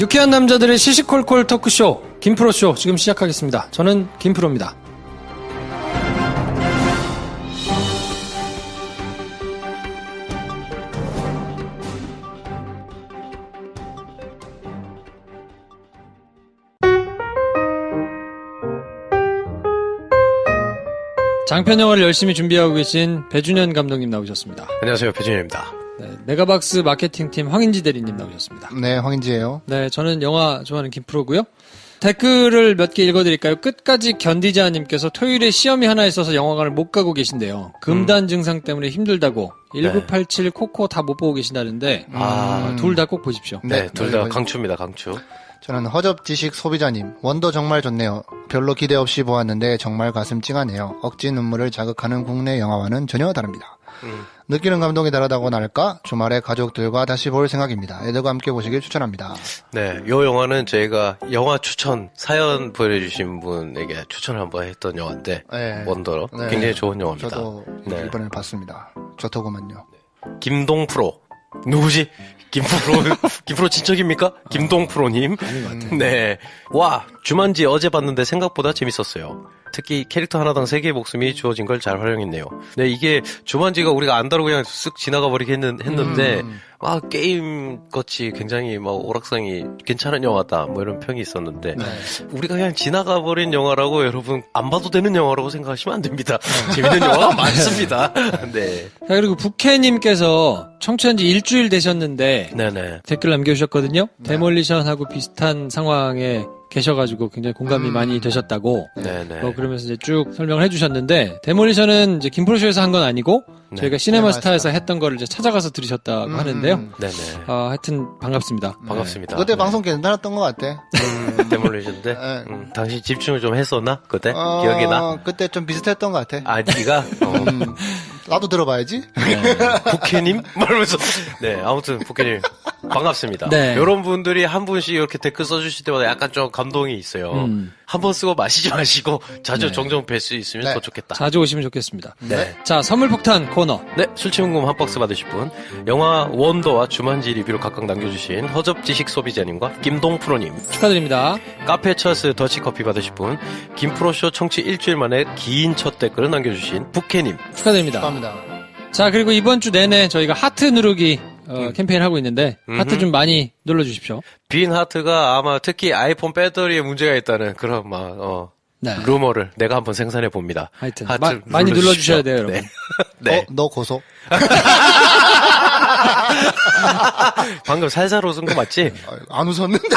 유쾌한 남자들의 시시콜콜 토크쇼 김프로쇼 지금 시작하겠습니다. 저는 김프로입니다. 장편 영화를 열심히 준비하고 계신 배준현 감독님 나오셨습니다. 안녕하세요, 배준현입니다. 네, 메가박스 마케팅팀 황인지 대리님 나오셨습니다. 네, 황인지예요. 네, 저는 영화 좋아하는 김프로고요. 댓글을 몇 개 읽어드릴까요? 끝까지 견디자님께서 토요일에 시험이 하나 있어서 영화관을 못 가고 계신데요. 금단 증상 때문에 힘들다고 1987 코코 다 못 보고 계신다는데 둘 다 꼭 보십시오. 네, 둘 다 강추입니다, 강추. 저는 허접지식 소비자님, 원더 정말 좋네요. 별로 기대 없이 보았는데 정말 가슴 찡하네요. 억지 눈물을 자극하는 국내 영화와는 전혀 다릅니다. 느끼는 감동이 다르다고나 할까? 주말에 가족들과 다시 볼 생각입니다. 애들과 함께 보시길 추천합니다. 네, 요 영화는 저희가 영화 추천, 사연 보내주신 분에게 추천을 한번 했던 영화인데, 네. 원더로. 네. 굉장히 좋은 영화입니다. 저도 네. 이번에 봤습니다. 좋더구만요. 김동프로. 누구지? 김프로 친척입니까? 김동프로님. 네. 와, 주만지 어제 봤는데 생각보다 재밌었어요. 특히 캐릭터 하나당 3개의 목숨이 주어진 걸 잘 활용했네요. 네, 이게 주만지가 우리가 안다고 그냥 쓱 지나가 버리긴 했는데, 막 게임같이 굉장히 막 오락성이 괜찮은 영화다, 뭐 이런 평이 있었는데, 네. 우리가 그냥 지나가 버린 영화라고 여러분 안 봐도 되는 영화라고 생각하시면 안 됩니다. 재밌는 영화가 많습니다. 네. 자, 그리고 부캐님께서 청취한 지 일주일 되셨는데 네네. 댓글 남겨주셨거든요. 데몰리션하고 비슷한 상황에 계셔가지고 굉장히 공감이 많이 되셨다고. 네네. 그러면서 이제 쭉 설명을 해주셨는데, 데몰리션은 이제 김프로쇼에서 한 건 아니고, 네. 저희가 시네마스타에서 했던 거를 이제 찾아가서 들으셨다고 하는데요. 네네. 하여튼 반갑습니다. 반갑습니다. 그때 네. 방송 괜찮았던 것 같아. 데몰리션인데 당신 집중을 좀 했었나? 그때? 기억이 나? 그때 좀 비슷했던 것 같아. 아, 니가? 나도 들어봐야지. 부캐님? 말하면서. 네, 아무튼 부캐님 반갑습니다. 네. 이런 분들이 한 분씩 이렇게 댓글 써주실 때마다 약간 좀 감동이 있어요. 한 번 쓰고 마시지 마시고 자주 종종 뵐 수 있으면 네. 더 좋겠다. 자주 오시면 좋겠습니다. 네. 자, 선물 폭탄 코너. 네, 술취운금 한 박스 받으실 분, 영화 원더와 주만지 리뷰를 각각 남겨주신 허접지식 소비자님과 김동프로님, 축하드립니다. 카페 처스 더치커피 받으실 분, 김프로쇼 청취 일주일 만에 긴 첫 댓글을 남겨주신 부캐님, 축하드립니다. 감사합니다. 자, 그리고 이번 주 내내 저희가 하트 누르기 캠페인을 하고 있는데, 하트 좀 많이 눌러주십시오. 빈 하트가 아마 특히 아이폰 배터리에 문제가 있다는 그런 네. 루머를 내가 한번 생산해 봅니다. 하여튼 하트 많이 눌러주십시오. 눌러주셔야 돼요, 여러분. 네. 네. 너 고소? 방금 살살 웃은 거 맞지? 안 웃었는데?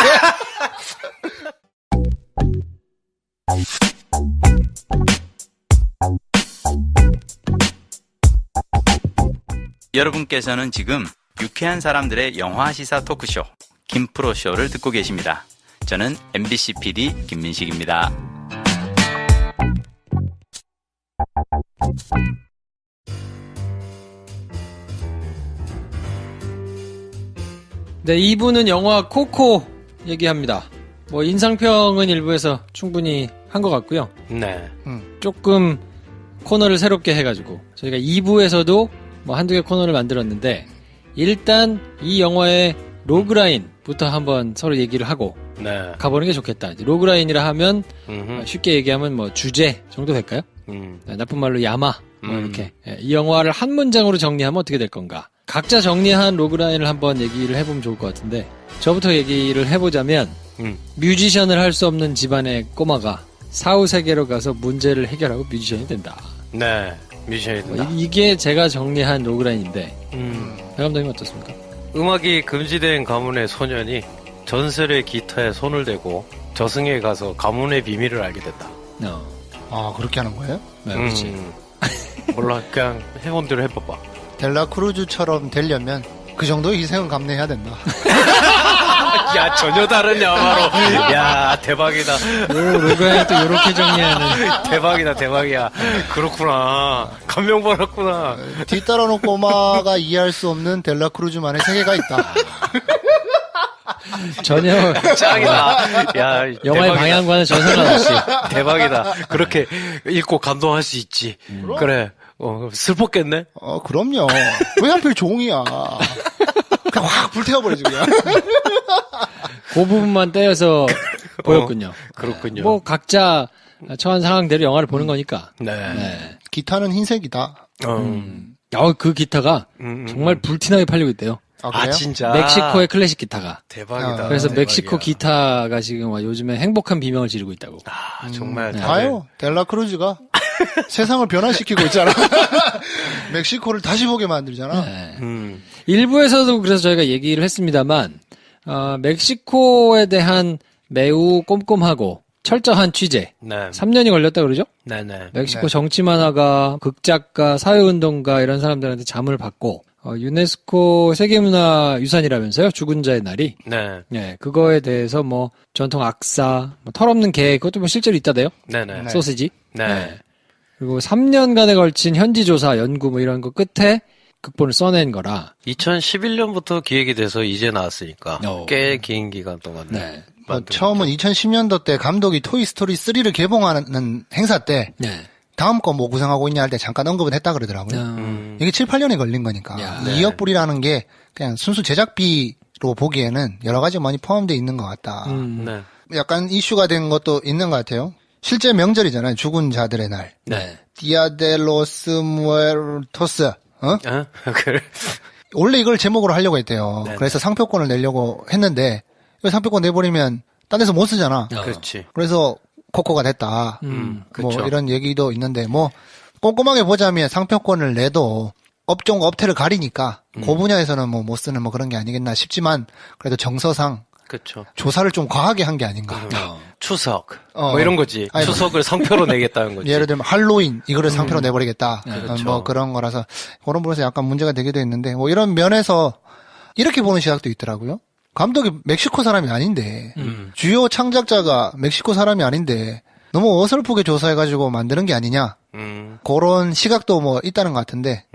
여러분께서는 지금 유쾌한 사람들의 영화 시사 토크쇼 김프로쇼를 듣고 계십니다. 저는 MBC PD 김민식입니다. 네, 2부는 영화 코코 얘기합니다. 뭐 인상평은 일부에서 충분히 한 것 같고요. 네. 조금 코너를 새롭게 해가지고 저희가 2부에서도 뭐 한두 개 코너를 만들었는데, 일단 이 영화의 로그라인부터 한번 서로 얘기를 하고 네. 가보는 게 좋겠다. 이제 로그라인이라 하면 음흠. 쉽게 얘기하면 뭐 주제 정도 될까요? 네, 나쁜 말로 야마 뭐 이렇게. 이 영화를 한 문장으로 정리하면 어떻게 될 건가? 각자 정리한 로그라인을 한번 얘기를 해보면 좋을 것 같은데, 저부터 얘기를 해보자면 뮤지션을 할 수 없는 집안의 꼬마가 사후세계로 가서 문제를 해결하고 뮤지션이 된다. 네. 뮤지션이다. 이게 제가 정리한 로그라인인데, 배 감독님 어떻습니까? 음악이 금지된 가문의 소년이 전설의 기타에 손을 대고 저승에 가서 가문의 비밀을 알게 된다. 아, 그렇게 하는 거예요? 네, 그렇지. 몰라, 그냥 해본 대로 해봐봐. 델라크루즈처럼 되려면 그 정도의 희생은 감내해야 된다. 야, 전혀 다른 영화로. 야, 대박이다. 로그라인 또 이렇게 정리하는. 대박이야. 그렇구나. 감명 받았구나. 뒤따라놓은 꼬마가 이해할 수 없는 델라크루즈만의 세계가 있다. 전혀 짱이다. 야, 영화의 대박이다. 방향과는 전혀 상관없이. 대박이다. 그렇게 읽고 감동할 수 있지. 그래. 슬펐겠네? 그럼요. 왜 하필 종이야. 그냥 확 불태워버리지 그냥. 그 부분만 떼어서 보였군요. 그렇군요. 뭐 각자 처한 상황대로 영화를 보는 거니까. 네. 네. 기타는 흰색이다. 그 기타가 정말 불티나게 팔리고 있대요. 아, 아, 그래요? 진짜. 멕시코의 클래식 기타가. 대박이다. 그래서 대박이야. 멕시코 기타가 지금 요즘에 행복한 비명을 지르고 있다고. 아, 정말. 다들- 봐요. 델라크루즈가 세상을 변화시키고 있잖아. 멕시코를 다시 보게 만들잖아. 네. 음. 일부에서도 그래서 저희가 얘기를 했습니다만, 멕시코에 대한 매우 꼼꼼하고 철저한 취재. 네. 3년이 걸렸다 그러죠? 네네. 멕시코 네. 정치 만화가, 극작가, 사회운동가 이런 사람들한테 잠을 받고 유네스코 세계문화유산이라면서요? 죽은 자의 날이. 네. 네, 그거에 대해서 뭐 전통 악사, 뭐 털없는 개 그것도 뭐 실제로 있다대요. 네네. 네. 소시지. 네. 그리고 3년간에 걸친 현지 조사, 연구 뭐 이런 거 끝에 극본을 써낸 거라. 2011년부터 기획이 돼서 이제 나왔으니까 꽤 긴 기간 동안. 네. 처음은 2010년도 때 감독이 토이스토리 3를 개봉하는 행사 때 네. 다음 거 뭐 구상하고 있냐 할 때 잠깐 언급은 했다 그러더라고요. 이게 7, 8년이 걸린 거니까. 야. 2억 불이라는 게 그냥 순수 제작비로 보기에는 여러 가지 많이 포함되어 있는 것 같다. 네. 약간 이슈가 된 것도 있는 것 같아요. 실제 명절이잖아요. 죽은 자들의 날. 네. 디아 데 로스 무에르토스. 그래. 원래 이걸 제목으로 하려고 했대요. 네네. 그래서 상표권을 내려고 했는데 이 상표권 내버리면 딴 데서 못 쓰잖아. 그렇지. 그래서 코코가 됐다. 음. 뭐 그쵸. 이런 얘기도 있는데 뭐 꼼꼼하게 보자면 상표권을 내도 업종과 업태를 가리니까 그 분야에서는 뭐 못 쓰는 뭐 그런 게 아니겠나 싶지만 그래도 정서상 그쵸. 조사를 좀 과하게 한 게 아닌가. 추석. 어. 뭐 이런 거지. 아니, 추석을 상표로 내겠다는 거지. 예를 들면 할로윈 이거를 상표로 내버리겠다. 그렇죠. 뭐 그런 거라서 그런 부분에서 약간 문제가 되기도 했는데 뭐 이런 면에서 이렇게 보는 시각도 있더라고요. 감독이 멕시코 사람이 아닌데 주요 창작자가 멕시코 사람이 아닌데 너무 어설프게 조사해가지고 만드는 게 아니냐. 그런 시각도 뭐 있다는 것 같은데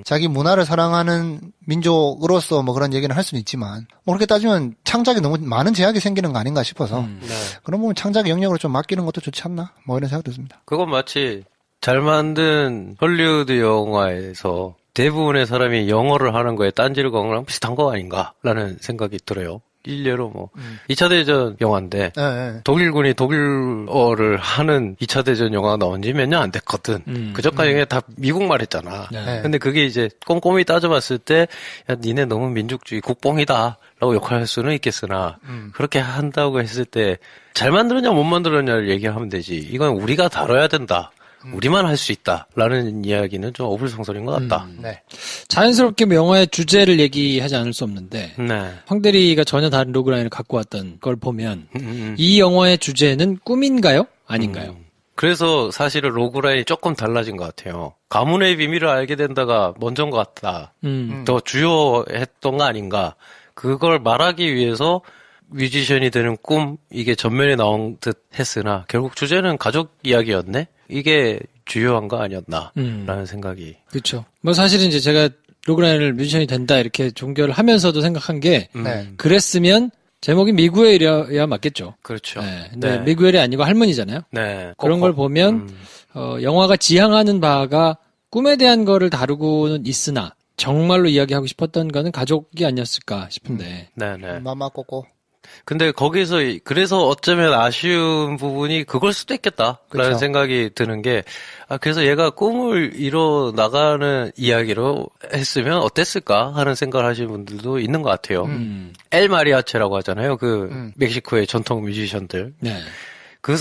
자기 문화를 사랑하는 민족으로서 뭐 그런 얘기는 할 수는 있지만 뭐 그렇게 따지면 창작에 너무 많은 제약이 생기는 거 아닌가 싶어서 네. 그런 부분 창작 영역으로 좀 맡기는 것도 좋지 않나 뭐 이런 생각도 듭니다. 그건 마치 잘 만든 헐리우드 영화에서 대부분의 사람이 영어를 하는 거에 딴지를 거는 거랑 비슷한 거 아닌가라는 생각이 들어요. 일례로 뭐 2차 대전 영화인데 예, 예. 독일군이 독일어를 하는 2차 대전 영화가 나온 지 몇 년 안 됐거든. 그전까지 다 미국말 했잖아. 네. 근데 그게 이제 꼼꼼히 따져봤을 때, 야, 니네 너무 민족주의 국뽕이다. 라고 욕할 수는 있겠으나, 그렇게 한다고 했을 때, 잘 만들었냐, 못 만들었냐를 얘기하면 되지. 이건 우리가 다뤄야 된다. 우리만 할 수 있다. 라는 이야기는 좀 어불성설인 것 같다. 네. 자연스럽게 뭐 영화의 주제를 얘기하지 않을 수 없는데 네. 황대리가 전혀 다른 로그라인을 갖고 왔던 걸 보면 음. 이 영화의 주제는 꿈인가요? 아닌가요? 그래서 사실은 로그라인이 조금 달라진 것 같아요. 가문의 비밀을 알게 된다가 먼저인 것 같다. 더 주요했던 거 아닌가. 그걸 말하기 위해서 뮤지션이 되는 꿈, 이게 전면에 나온 듯 했으나 결국 주제는 가족 이야기였네? 이게 주요한 거 아니었나 라는 생각이. 그렇죠. 뭐 사실은 이제 제가 로그라인을 뮤지션이 된다 이렇게 종결을 하면서도 생각한 게 네. 그랬으면 제목이 미구엘이야 맞겠죠. 그렇죠. 네. 근데 미구엘이 아니고 할머니잖아요. 네. 그런 걸 보면 영화가 지향하는 바가 꿈에 대한 거를 다루고는 있으나 정말로 이야기하고 싶었던 거는 가족이 아니었을까 싶은데. 네네. 마마 꼬꼬. 근데 거기서 그래서 어쩌면 아쉬운 부분이 그걸 수도 있겠다라는 그쵸. 생각이 드는 게 그래서 얘가 꿈을 이뤄 나가는 이야기로 했으면 어땠을까 하는 생각을 하시는 분들도 있는 것 같아요. 엘 마리아체라고 하잖아요. 그 멕시코의 전통 뮤지션들. 네. 그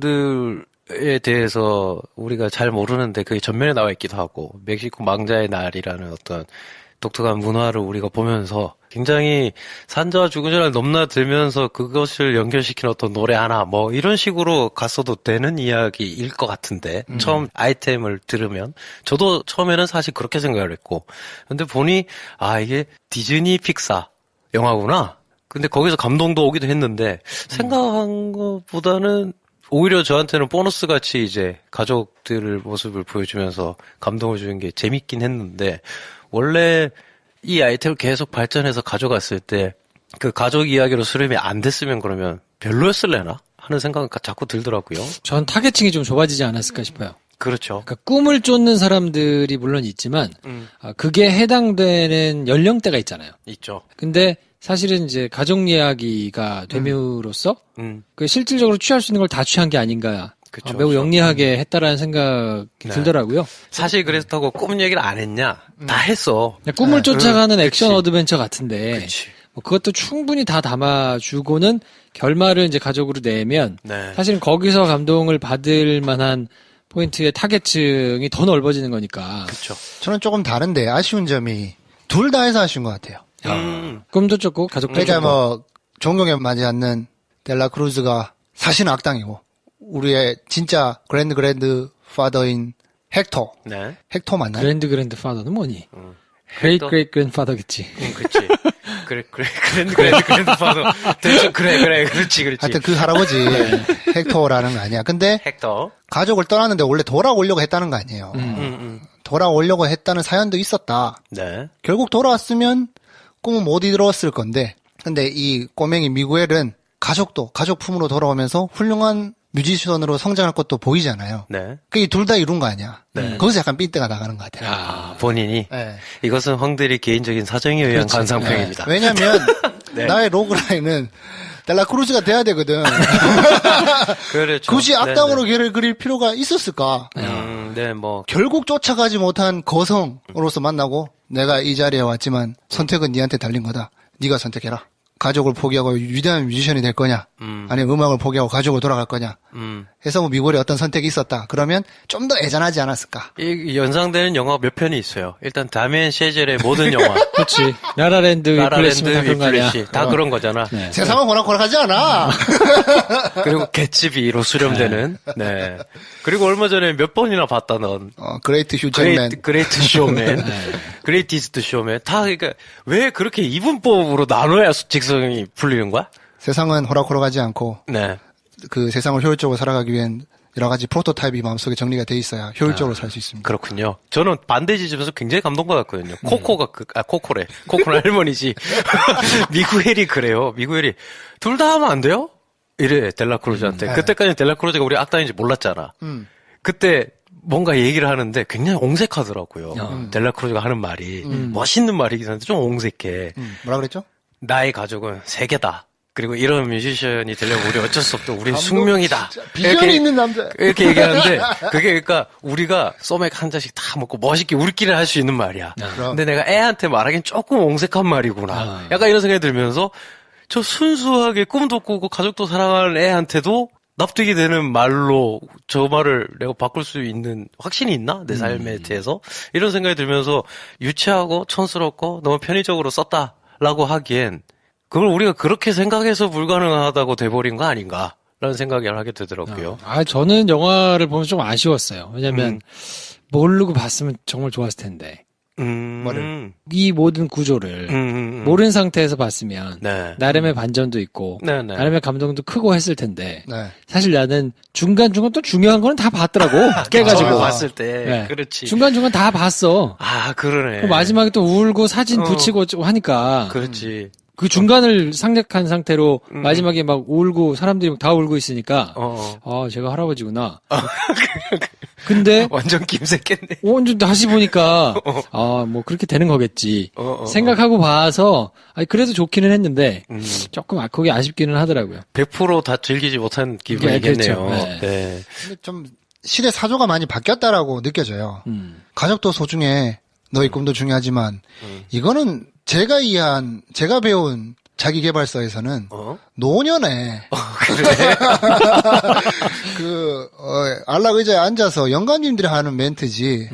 사람들에 대해서 우리가 잘 모르는데 그게 전면에 나와 있기도 하고 멕시코 망자의 날이라는 어떤 독특한 문화를 우리가 보면서 굉장히 산자와 죽은 자를 넘나들면서 그것을 연결시키는 어떤 노래 하나 뭐 이런 식으로 갔어도 되는 이야기일 것 같은데 처음 아이템을 들으면 저도 처음에는 사실 그렇게 생각을 했고 근데 보니 이게 디즈니 픽사 영화구나. 근데 거기서 감동도 오기도 했는데 생각한 것보다는 오히려 저한테는 보너스 같이 이제 가족들의 모습을 보여주면서 감동을 주는 게 재밌긴 했는데 원래 이 아이템을 계속 발전해서 가져갔을 때 그 가족 이야기로 수렴이 안 됐으면 그러면 별로였을래나 하는 생각은 자꾸 들더라고요. 전 타겟층이 좀 좁아지지 않았을까 싶어요. 그렇죠. 그러니까 꿈을 쫓는 사람들이 물론 있지만 그게 해당되는 연령대가 있잖아요. 있죠. 근데 사실은 이제 가족 이야기가 됨으로써 그 실질적으로 취할 수 있는 걸 다 취한 게 아닌가. 그쵸, 매우 그쵸. 영리하게 했다라는 생각이 들더라고요. 사실 그렇다고 꿈 얘기를 안 했냐? 다 했어. 그냥 꿈을 쫓아가는 액션 그치. 어드벤처 같은데 그치. 뭐 그것도 충분히 다 담아주고는 결말을 이제 가족으로 내면 네. 사실은 거기서 감동을 받을 만한 포인트의 타겟층이 더 넓어지는 거니까. 그렇죠. 저는 조금 다른데 아쉬운 점이 둘 다 해서 아쉬운 것 같아요. 꿈도 쫓고 가족도 그러니까 쫓고. 뭐 존경에 맞지 않는 델라 크루즈가 사실은 악당이고 우리의 진짜 그랜드 파더인 헥터. 네. 헥터 맞나요? 그랜드 파더는 뭐니? 그레이트 그랜드파더겠지. 그치. 그랜드 파더. 대충, 그래. 그렇지. 하여튼 그 할아버지 헥터라는 거 아니야. 근데 헥터. 가족을 떠났는데 원래 돌아오려고 했다는 거 아니에요. 돌아오려고 했다는 사연도 있었다. 네. 결국 돌아왔으면 꿈은 못 이루었을 건데, 근데 이 꼬맹이 미구엘은 가족 품으로 돌아오면서 훌륭한 뮤지션으로 성장할 것도 보이잖아요. 네. 그게 둘 다 이룬 거 아니야. 네. 거기서 약간 삔대가 나가는 것 같아요. 아, 본인이. 네. 이것은 황들이 개인적인 사정에 의한 그렇지. 관상평입니다. 왜냐면 네. 나의 로그라인은 델라 크루즈가 돼야 되거든. 그렇죠. 굳이 악당으로 네, 걔를 그릴 필요가 있었을까? 네, 뭐. 결국 쫓아가지 못한 거성으로서 만나고 내가 이 자리에 왔지만 선택은 네한테 달린 거다. 네가 선택해라. 가족을 포기하고 위대한 뮤지션이 될 거냐, 아니면 음악을 포기하고 가족으로 돌아갈 거냐 해서 뭐 미국에 어떤 선택이 있었다. 그러면 좀 더 애잔하지 않았을까. 이 연상되는 영화 몇 편이 있어요. 일단 다미엔 셰젤의 모든 영화. 그렇지. 라라랜드, 라라랜드, 위플래시 다 그런 거 아니야. 위플래시 다 그런 거잖아. 네. 세상은 호락호락하지 않아. 그리고 개츠비로 수렴되는. 네. 그리고 얼마 전에 몇 번이나 봤다 넌. 그레이트 휴잭맨. 그레이트 쇼맨. 그레이티스트 쇼맨. 다 그러니까 왜 그렇게 이분법으로 나눠야 직성이 풀리는 거야? 세상은 호락호락하지 않고 네. 그 세상을 효율적으로 살아가기 위한 여러 가지 프로토타입이 마음속에 정리가 돼 있어야 효율적으로 살 수 있습니다. 그렇군요. 저는 반대 지점에서 굉장히 감동받았거든요. 코코가 코코래. 코코는 할머니지. 미구엘이 그래요. 미구엘이 둘 다 하면 안 돼요? 이래 델라크루즈한테. 그때까지는 델라크루즈가 우리 악당인지 몰랐잖아. 그때 뭔가 얘기를 하는데 굉장히 옹색하더라고요. 델라크루즈가 하는 말이 멋있는 말이긴 한데 좀 옹색해. 뭐라 그랬죠? 나의 가족은 세 개다. 그리고 이런 뮤지션이 되려면 우리 어쩔 수 없다. 우린 숙명이다. 비전이 있는 남자. 이렇게 얘기하는데 그게 그러니까 우리가 소맥 한 잔씩 다 먹고 멋있게 우리끼리 할 수 있는 말이야. 근데 내가 애한테 말하기엔 조금 옹색한 말이구나. 약간 이런 생각이 들면서 저 순수하게 꿈도 꾸고 가족도 사랑하는 애한테도 납득이 되는 말로 저 말을 내가 바꿀 수 있는 확신이 있나? 내 삶에 대해서? 이런 생각이 들면서 유치하고 촌스럽고 너무 편의적으로 썼다라고 하기엔 그걸 우리가 그렇게 생각해서 불가능하다고 돼버린 거 아닌가? 라는 생각을 하게 되더라고요. 저는 영화를 보면서 좀 아쉬웠어요. 왜냐면 모르고 봤으면 정말 좋았을 텐데. 뭐를? 이 모든 구조를 모르는 상태에서 봤으면 네. 나름의 반전도 있고 네. 나름의 감동도 크고 했을 텐데 네. 사실 나는 중간중간 또 중요한 거는 다 봤더라고. 깨가지고. 처음에 봤을 때. 네. 그렇지. 중간중간 다 봤어. 아, 그러네. 그럼 마지막에 또 울고 사진 붙이고 하니까 그렇지. 그 중간을 상략한 상태로 마지막에 막 울고 사람들이 다 울고 있으니까 제가 할아버지구나. 근데 완전 김새겠네. 좀 다시 보니까 뭐 그렇게 되는 거겠지 생각하고 봐서 그래도 좋기는 했는데 조금 거기 아쉽기는 하더라고요. 100% 다 즐기지 못한 기분이겠네요. 그렇죠. 네. 네. 근데 좀 시대 사조가 많이 바뀌었다라고 느껴져요. 가족도 소중해. 너의 꿈도 중요하지만 이거는 제가 배운 자기계발서에서는 노년에 안락 의자에 앉아서 영감님들이 하는 멘트지.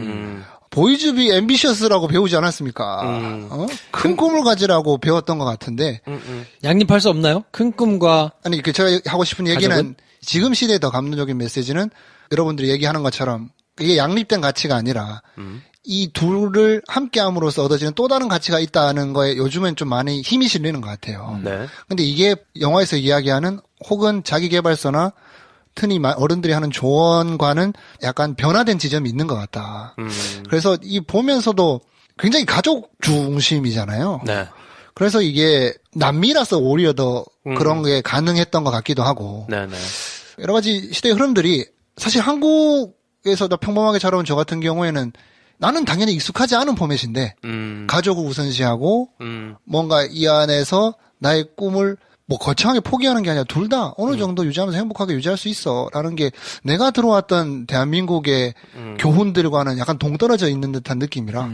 보이즈비 앰비셔스라고 배우지 않았습니까? 큰 꿈을 가지라고 배웠던 것 같은데. 양립할 수 없나요? 큰 꿈과 아니 제가 하고 싶은 얘기는 가족은? 지금 시대에 더 감동적인 메시지는 여러분들이 얘기하는 것처럼 이게 양립된 가치가 아니라 이 둘을 함께함으로써 얻어지는 또 다른 가치가 있다는 거에 요즘엔 좀 많이 힘이 실리는 것 같아요. 네. 근데 이게 영화에서 이야기하는 혹은 자기계발서나 흔히 어른들이 하는 조언과는 약간 변화된 지점이 있는 것 같다. 그래서 이 보면서도 굉장히 가족 중심이잖아요. 네. 그래서 이게 남미라서 오히려 더 그런 게 가능했던 것 같기도 하고 네네. 여러 가지 시대의 흐름들이 사실 한국 한국에서 평범하게 자라온 저 같은 경우에는 나는 당연히 익숙하지 않은 포맷인데 가족을 우선시하고 뭔가 이 안에서 나의 꿈을 뭐 거창하게 포기하는 게 아니라 둘 다 어느 정도 유지하면서 행복하게 유지할 수 있어라는 게 내가 들어왔던 대한민국의 교훈들과는 약간 동떨어져 있는 듯한 느낌이라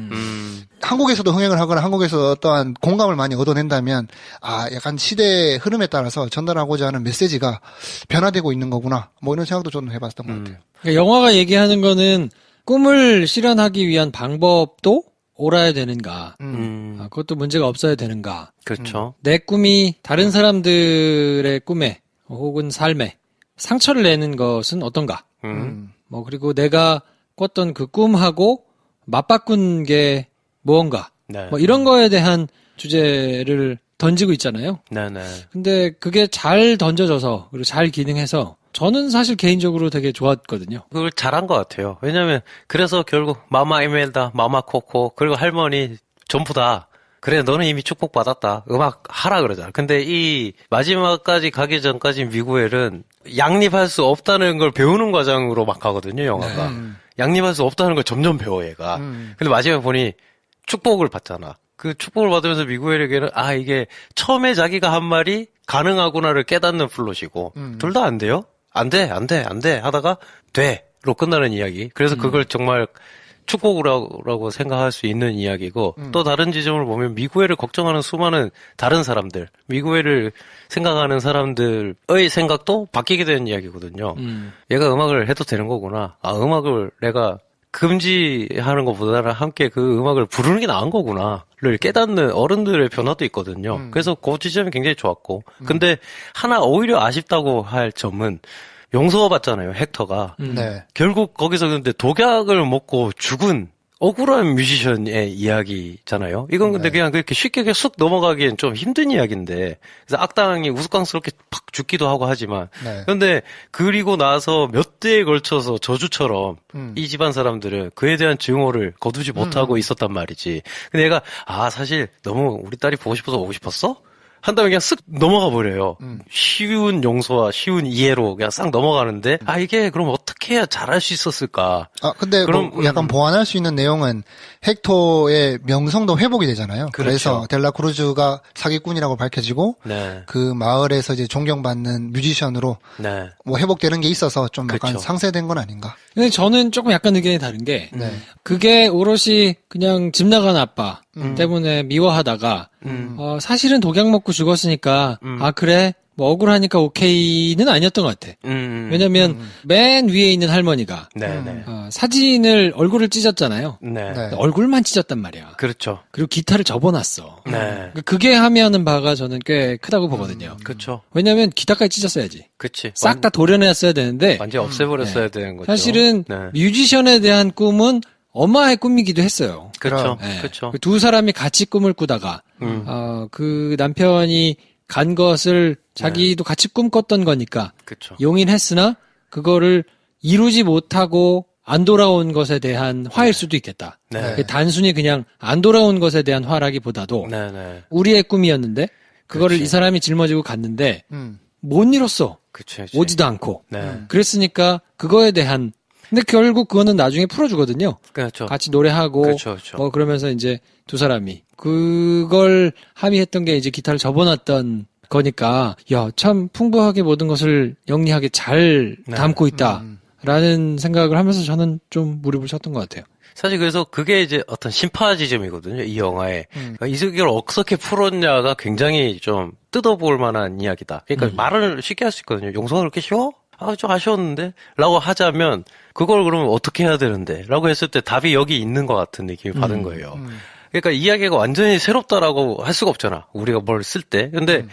한국에서도 흥행을 하거나 한국에서 어떠한 공감을 많이 얻어낸다면 아 약간 시대의 흐름에 따라서 전달하고자 하는 메시지가 변화되고 있는 거구나 뭐 이런 생각도 저는 해봤던 것 같아요. 그러니까 영화가 얘기하는 거는 꿈을 실현하기 위한 방법도 옳아야 되는가? 그것도 문제가 없어야 되는가? 그렇죠. 내 꿈이 다른 사람들의 꿈에 혹은 삶에 상처를 내는 것은 어떤가? 뭐 그리고 내가 꿨던 그 꿈하고 맞바꾼 게 무언가? 네. 뭐 이런 거에 대한 주제를 던지고 있잖아요. 네네. 근데 그게 잘 던져져서 그리고 잘 기능해서 저는 사실 개인적으로 되게 좋았거든요. 그걸 잘한 것 같아요. 왜냐면, 그래서 결국, 마마 이멜다, 마마 코코, 그리고 할머니, 전부 다, 그래, 너는 이미 축복받았다. 음악 하라 그러잖아. 근데 이 마지막까지 가기 전까지 미구엘은 양립할 수 없다는 걸 배우는 과정으로 막 가거든요, 영화가. 양립할 수 없다는 걸 점점 배워, 얘가. 근데 마지막에 보니 축복을 받잖아. 그 축복을 받으면서 미구엘에게는, 아, 이게 처음에 자기가 한 말이 가능하구나를 깨닫는 플롯이고, 둘 다 안 돼요? 안 돼 하다가 돼로 끝나는 이야기. 그래서 그걸 정말 축복이라고 생각할 수 있는 이야기고 또 다른 지점을 보면 미구엘을 걱정하는 수많은 다른 사람들, 미구엘을 생각하는 사람들의 생각도 바뀌게 되는 이야기거든요. 얘가 음악을 해도 되는 거구나. 아, 음악을 내가 금지하는 것보다는 함께 그 음악을 부르는 게 나은 거구나를 깨닫는 어른들의 변화도 있거든요. 그래서 그 지점이 굉장히 좋았고. 근데 하나 오히려 아쉽다고 할 점은 용서가 받잖아요, 헥터가. 네. 결국 거기서 근데 독약을 먹고 죽은 억울한 뮤지션의 이야기잖아요. 이건 근데 그냥 그렇게 쉽게 그냥 쑥 넘어가기엔 좀 힘든 이야기인데. 그래서 악당이 우스꽝스럽게 팍 죽기도 하고 하지만. 네. 근데 그리고 나서 몇 대에 걸쳐서 저주처럼 이 집안 사람들은 그에 대한 증오를 거두지 못하고 있었단 말이지. 근데 얘가 아 사실 너무 우리 딸이 보고 싶어서 오고 싶었어? 한 다음에 그냥 쓱 넘어가 버려요. 쉬운 용서와 쉬운 이해로 그냥 싹 넘어가는데 아 이게 그럼 어떻게 해야 잘할 수 있었을까? 아 근데 그럼, 뭐 약간 보완할 수 있는 내용은 헥토의 명성도 회복이 되잖아요. 그렇죠. 그래서 델라크루즈가 사기꾼이라고 밝혀지고 네. 그 마을에서 이제 존경받는 뮤지션으로 네. 뭐 회복되는 게 있어서 좀 약간 그렇죠. 상쇄된 건 아닌가? 근데 저는 조금 약간 의견이 다른 게 네. 그게 오롯이 그냥 집 나간 아빠 때문에 미워하다가 사실은 독약 먹고 죽었으니까 아 그래 뭐 억울하니까 오케이는 아니었던 것 같아. 왜냐면 맨 위에 있는 할머니가 네. 사진을 얼굴을 찢었잖아요. 네. 네. 얼굴만 찢었단 말이야. 그렇죠. 그리고 기타를 접어놨어. 네. 그게 함의하는 바가 저는 꽤 크다고 보거든요. 그렇죠. 왜냐면 기타까지 찢었어야지. 그치. 싹 다 도려냈어야 되는데 완전 없애버렸어야 되는 거죠. 사실은 네. 뮤지션에 대한 꿈은 엄마의 꿈이기도 했어요. 그렇죠. 네. 그렇죠. 그두 사람이 같이 꿈을 꾸다가 그 남편이 간 것을 자기도 같이 꿈꿨던 거니까 그렇죠. 용인했으나 그거를 이루지 못하고 안 돌아온 것에 대한 화일 수도 있겠다. 네. 단순히 그냥 안 돌아온 것에 대한 화라기보다도 네. 우리의 꿈이었는데 그거를 그치. 이 사람이 짊어지고 갔는데 음. 못 이뤘어. 그치. 오지도 않고. 네. 그랬으니까 그거에 대한 근데 결국 그거는 나중에 풀어주거든요. 그렇죠. 같이 노래하고 그렇죠. 뭐 그러면서 이제 두 사람이 그걸 함의했던 게 이제 기타를 접어놨던 거니까 야 참 풍부하게 모든 것을 영리하게 잘 네. 담고 있다라는 생각을 하면서 저는 좀 무릎을 쳤던 것 같아요. 사실 그래서 그게 이제 어떤 심파 지점이거든요, 이 영화에. 그러니까 이걸 어떻게 풀었냐가 굉장히 좀 뜯어볼 만한 이야기다. 그러니까 말을 쉽게 할 수 있거든요. 용서가 그렇게 쉬워? 아, 좀 아쉬웠는데? 라고 하자면, 그걸 그러면 어떻게 해야 되는데? 라고 했을 때 답이 여기 있는 것 같은 느낌을 받은 거예요. 그러니까 이야기가 완전히 새롭다라고 할 수가 없잖아. 우리가 뭘 쓸 때. 근데,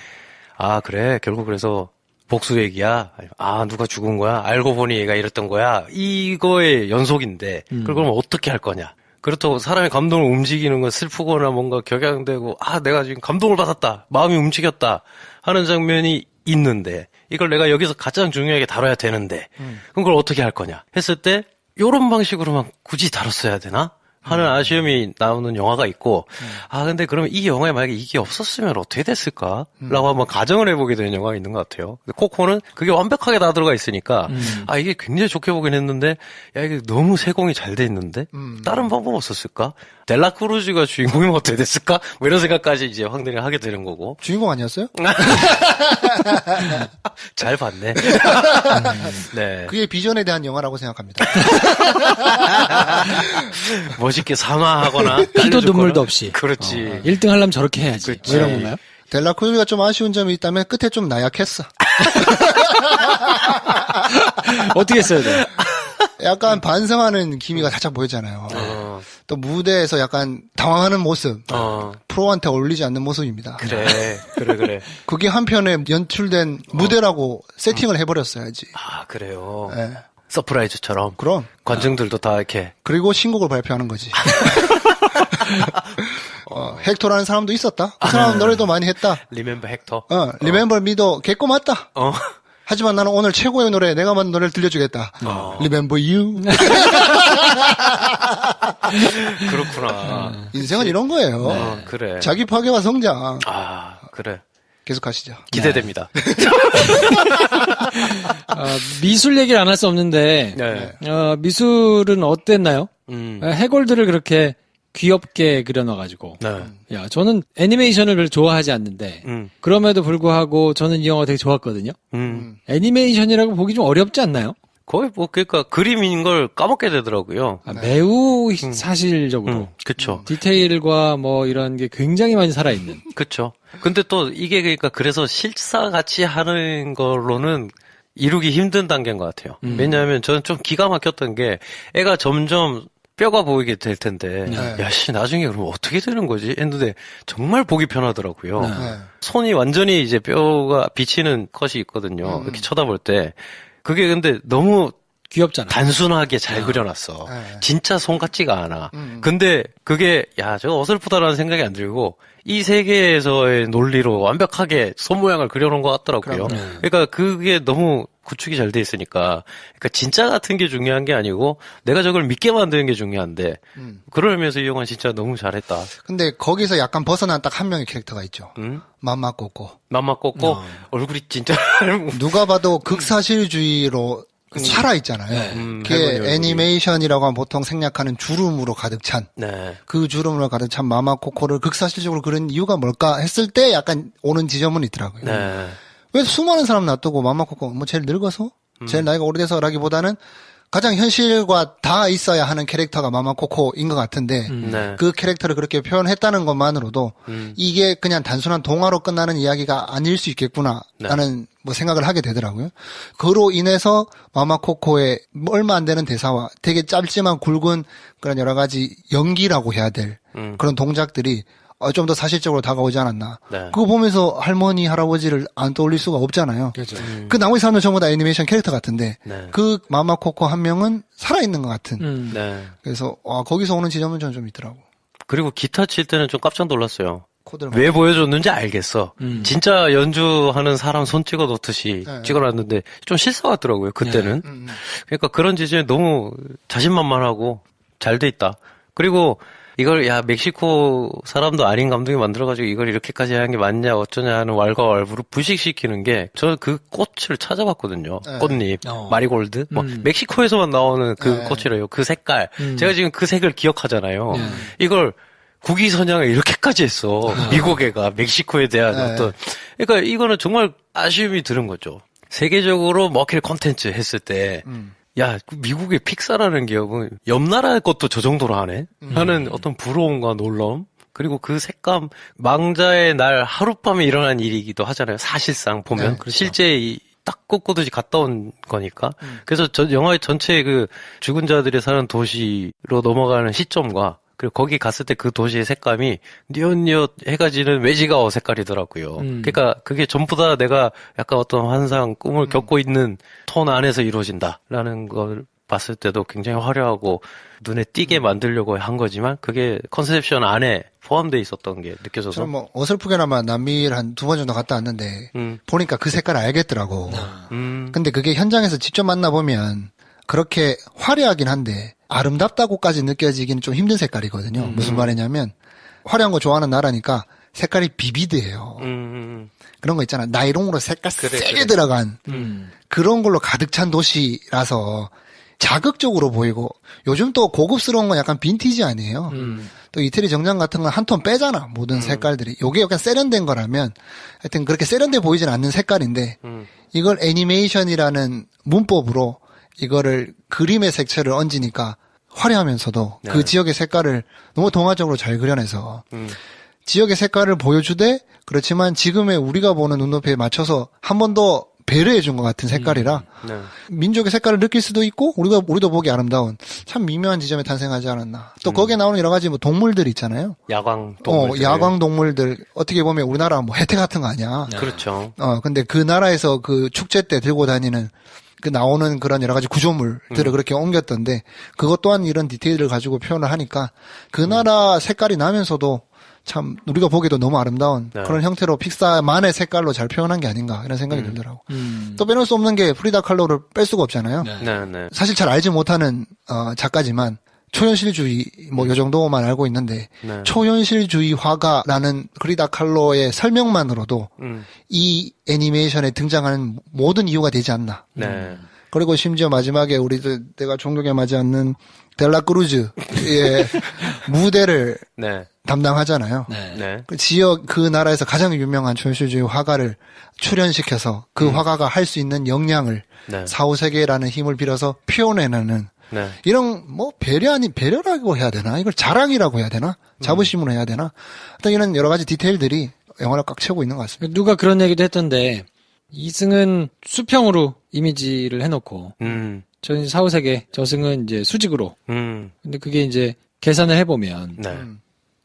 아, 그래. 결국 그래서 복수 얘기야. 아, 누가 죽은 거야? 알고 보니 얘가 이랬던 거야. 이거의 연속인데, 그걸 그럼 어떻게 할 거냐? 그렇다고 사람의 감동을 움직이는 건 슬프거나 뭔가 격양되고, 아, 내가 지금 감동을 받았다. 마음이 움직였다. 하는 장면이 있는데, 이걸 내가 여기서 가장 중요하게 다뤄야 되는데, 그럼 그걸 어떻게 할 거냐? 했을 때, 요런 방식으로만 굳이 다뤘어야 되나? 하는 아쉬움이 나오는 영화가 있고, 근데 그러면 이 영화에 만약에 이게 없었으면 어떻게 됐을까? 라고 한번 가정을 해보게 되는 영화가 있는 것 같아요. 근데 코코는 그게 완벽하게 다 들어가 있으니까, 이게 굉장히 좋게 보긴 했는데, 이게 너무 세공이 잘 돼 있는데, 다른 방법 없었을까? 델라크루즈가 주인공이면 어떻게 됐을까? 뭐 이런 생각까지 이제 확대를 하게 되는 거고. 주인공 아니었어요? 잘 봤네. 네. 그의 비전에 대한 영화라고 생각합니다. 멋있게 상화하거나 피도 깔려줬거나. 눈물도 없이. 그렇지. 1등 하려면 저렇게 해야지. 그치. 뭐 이런 건가요? 델라크루즈가 좀 아쉬운 점이 있다면 끝에 좀 나약했어. 어떻게 했어야 돼? 약간 반성하는 기미가 살짝 보였잖아요. 또 무대에서 약간 당황하는 모습. 프로한테 어울리지 않는 모습입니다. 그래. 그게 한편에 연출된 무대라고 세팅을 해버렸어야지. 그래요. 예. 서프라이즈처럼. 그럼. 관중들도 다 이렇게. 그리고 신곡을 발표하는 거지. 헥토라는 사람도 있었다. 그 사람은 노래도 많이 했다. 리멤버 헥터. 리멤버 미도 개꼬 맞다. 하지만 나는 오늘 최고의 노래, 내가 만든 노래를 들려주겠다. Remember You. 그렇구나. 인생은 이런 거예요. 그래. 자기 파괴와 성장. 그래. 계속 하시죠. 기대됩니다. 미술 얘기를 안 할 수 없는데, 네. 미술은 어땠나요? 해골들을 그렇게 귀엽게 그려놔가지고. 네. 야, 저는 애니메이션을 별로 좋아하지 않는데, 그럼에도 불구하고 저는 이 영화 되게 좋았거든요. 애니메이션이라고 보기 좀 어렵지 않나요? 거의 그러니까 그림인 걸 까먹게 되더라고요. 매우 사실적으로. 그쵸. 디테일과 뭐 이런 게 굉장히 많이 살아있는. 그쵸. 근데 또 이게 그러니까 그래서 실사같이 하는 걸로는 이루기 힘든 단계인 것 같아요. 왜냐하면 저는 좀 기가 막혔던 게 애가 점점 뼈가 보이게 될 텐데, 나중에 그럼 어떻게 되는 거지? 했는데, 정말 보기 편하더라고요. 손이 완전히 이제 뼈가 비치는 컷이 있거든요. 이렇게 쳐다볼 때. 그게 근데 너무 귀엽잖아. 단순하게 잘 그려놨어. 진짜 손 같지가 않아. 근데 그게, 저거 어설프다라는 생각이 안 들고, 이 세계에서의 논리로 완벽하게 손 모양을 그려놓은 것 같더라고요. 그러니까 그게 너무 구축이 잘 돼 있으니까, 그러니까 진짜 같은 게 중요한 게 아니고 내가 저걸 믿게 만드는 게 중요한데, 그러면서 이 영화 진짜 너무 잘했다. 근데 거기서 약간 벗어난 딱 한 명의 캐릭터가 있죠. 맘마 꼬꼬. 맘마 꽂고 얼굴이 진짜 누가 봐도 극사실주의로 살아있잖아요. 그게 애니메이션이라고 하면 보통 생략하는 주름으로 가득 찬. 그 주름으로 가득 찬 마마 코코를 극사실적으로 그린 이유가 뭘까 했을 때 약간 오는 지점은 있더라고요. 왜 수많은 사람 놔두고 마마 코코 뭐 제일 늙어서? 제일 나이가 오래돼서라기보다는 가장 현실과 다 있어야 하는 캐릭터가 마마 코코인 것 같은데 그 캐릭터를 그렇게 표현했다는 것만으로도 이게 그냥 단순한 동화로 끝나는 이야기가 아닐 수 있겠구나라는 뭐 생각을 하게 되더라고요. 그로 인해서 마마 코코의 얼마 안 되는 대사와 되게 짧지만 굵은 그런 여러 가지 연기라고 해야 될 그런 동작들이 좀 더 사실적으로 다가오지 않았나. 그거 보면서 할머니, 할아버지를 안 떠올릴 수가 없잖아요. 그렇죠. 그 나머지 사람들 전부 다 애니메이션 캐릭터 같은데 그 마마 코코 한 명은 살아있는 것 같은. 그래서 거기서 오는 지점은 저는 좀 있더라고. 그리고 기타 칠 때는 좀 깜짝 놀랐어요. 코드를 왜 보여줬는지 알겠어. 진짜 연주하는 사람 손 찍어 놓듯이 찍어놨는데 좀 실사 같더라고요, 그때는. 그러니까 그런 지점에 너무 자신만만하고 잘 돼 있다. 그리고 이걸 멕시코 사람도 아닌 감독이 만들어가지고 이걸 이렇게까지 하는 게 맞냐 어쩌냐 하는 왈가왈부를 부식시키는 게 저는 그 꽃을 찾아봤거든요. 꽃잎, 마리골드. 뭐 멕시코에서만 나오는 그 꽃이래요. 그 색깔. 제가 지금 그 색을 기억하잖아요. 이걸 국위 선양을 이렇게까지 했어. 미국 애가 멕시코에 대한 어떤. 그러니까 이거는 정말 아쉬움이 드는 거죠. 세계적으로 머킬 콘텐츠 했을 때 미국의 픽사라는 기업은 옆 나라 것도 저 정도로 하네? 하는 어떤 부러움과 놀라움? 그리고 그 색감, 망자의 날 하룻밤에 일어난 일이기도 하잖아요. 사실상 보면. 그렇죠. 실제 딱 꽂고듯이 갔다 온 거니까. 그래서 영화의 전체 그 죽은 자들이 사는 도시로 넘어가는 시점과 그리고 거기 갔을 때 그 도시의 색감이 뉘엿뉘엿 해가 지는 외지가오 색깔이더라고요. 그러니까 그게 전부 다 내가 약간 어떤 환상, 꿈을 겪고 있는 톤 안에서 이루어진다라는 걸 봤을 때도 굉장히 화려하고 눈에 띄게 만들려고 한 거지만 그게 컨셉션 안에 포함되어 있었던 게 느껴져서. 저는 뭐 어설프게나마 남미를 한 2번 정도 갔다 왔는데 보니까 그 색깔 알겠더라고. 근데 그게 현장에서 직접 만나보면 그렇게 화려하긴 한데 아름답다고까지 느껴지기는 좀 힘든 색깔이거든요. 무슨 말이냐면 화려한 거 좋아하는 나라니까 색깔이 비비드해요. 그런 거 있잖아. 나이롱으로 색깔 세게 들어간 그런 걸로 가득 찬 도시라서 자극적으로 보이고 요즘 또 고급스러운 건 약간 빈티지 아니에요. 또 이태리 정장 같은 건 한 톤 빼잖아. 모든 색깔들이. 요게 약간 세련된 거라면 하여튼 그렇게 세련돼 보이진 않는 색깔인데 이걸 애니메이션이라는 문법으로 이거를 그림의 색채를 얹으니까 화려하면서도 네. 그 지역의 색깔을 너무 동화적으로 잘 그려내서 지역의 색깔을 보여주되 그렇지만 지금의 우리가 보는 눈높이에 맞춰서 한 번 더 배려해 준 것 같은 색깔이라 네. 민족의 색깔을 느낄 수도 있고 우리도 보기 아름다운 참 미묘한 지점에 탄생하지 않았나. 또 거기에 나오는 여러 가지 뭐 동물들 있잖아요. 야광 동물들. 야광 동물들 어떻게 보면 우리나라 뭐 혜택 같은 거 아니야. 그렇죠. 근데 그 나라에서 그 축제 때 들고 다니는 그 나오는 그런 여러 가지 구조물들을 그렇게 옮겼던데 그것 또한 이런 디테일을 가지고 표현을 하니까 그 나라 색깔이 나면서도 참 우리가 보기에도 너무 아름다운 네. 그런 형태로 픽사만의 색깔로 잘 표현한 게 아닌가 이런 생각이 들더라고. 또 빼놓을 수 없는 게 프리다 칼로를 뺄 수가 없잖아요. 네. 사실 잘 알지 못하는 작가지만 초현실주의 뭐 요 정도만 알고 있는데 네. 초현실주의 화가라는 프리다 칼로의 설명만으로도 이 애니메이션에 등장하는 모든 이유가 되지 않나. 네. 그리고 심지어 마지막에 내가 존경에 맞지 않는 델라크루즈의 무대를 네. 담당하잖아요. 네. 그 지역 그 나라에서 가장 유명한 초현실주의 화가를 출연시켜서 그 화가가 할 수 있는 역량을 네. 사후세계라는 힘을 빌어서 표현해내는 네. 이런 뭐 배려라고 해야 되나 이걸 자랑이라고 해야 되나 자부심으로 해야 되나 어떤 이런 여러 가지 디테일들이 영화를 꽉 채우고 있는 것 같습니다. 누가 그런 얘기도 했던데 이승은 수평으로 이미지를 해놓고 저는 사후세계 저승은 이제 수직으로. 근데 그게 이제 계산을 해보면 네.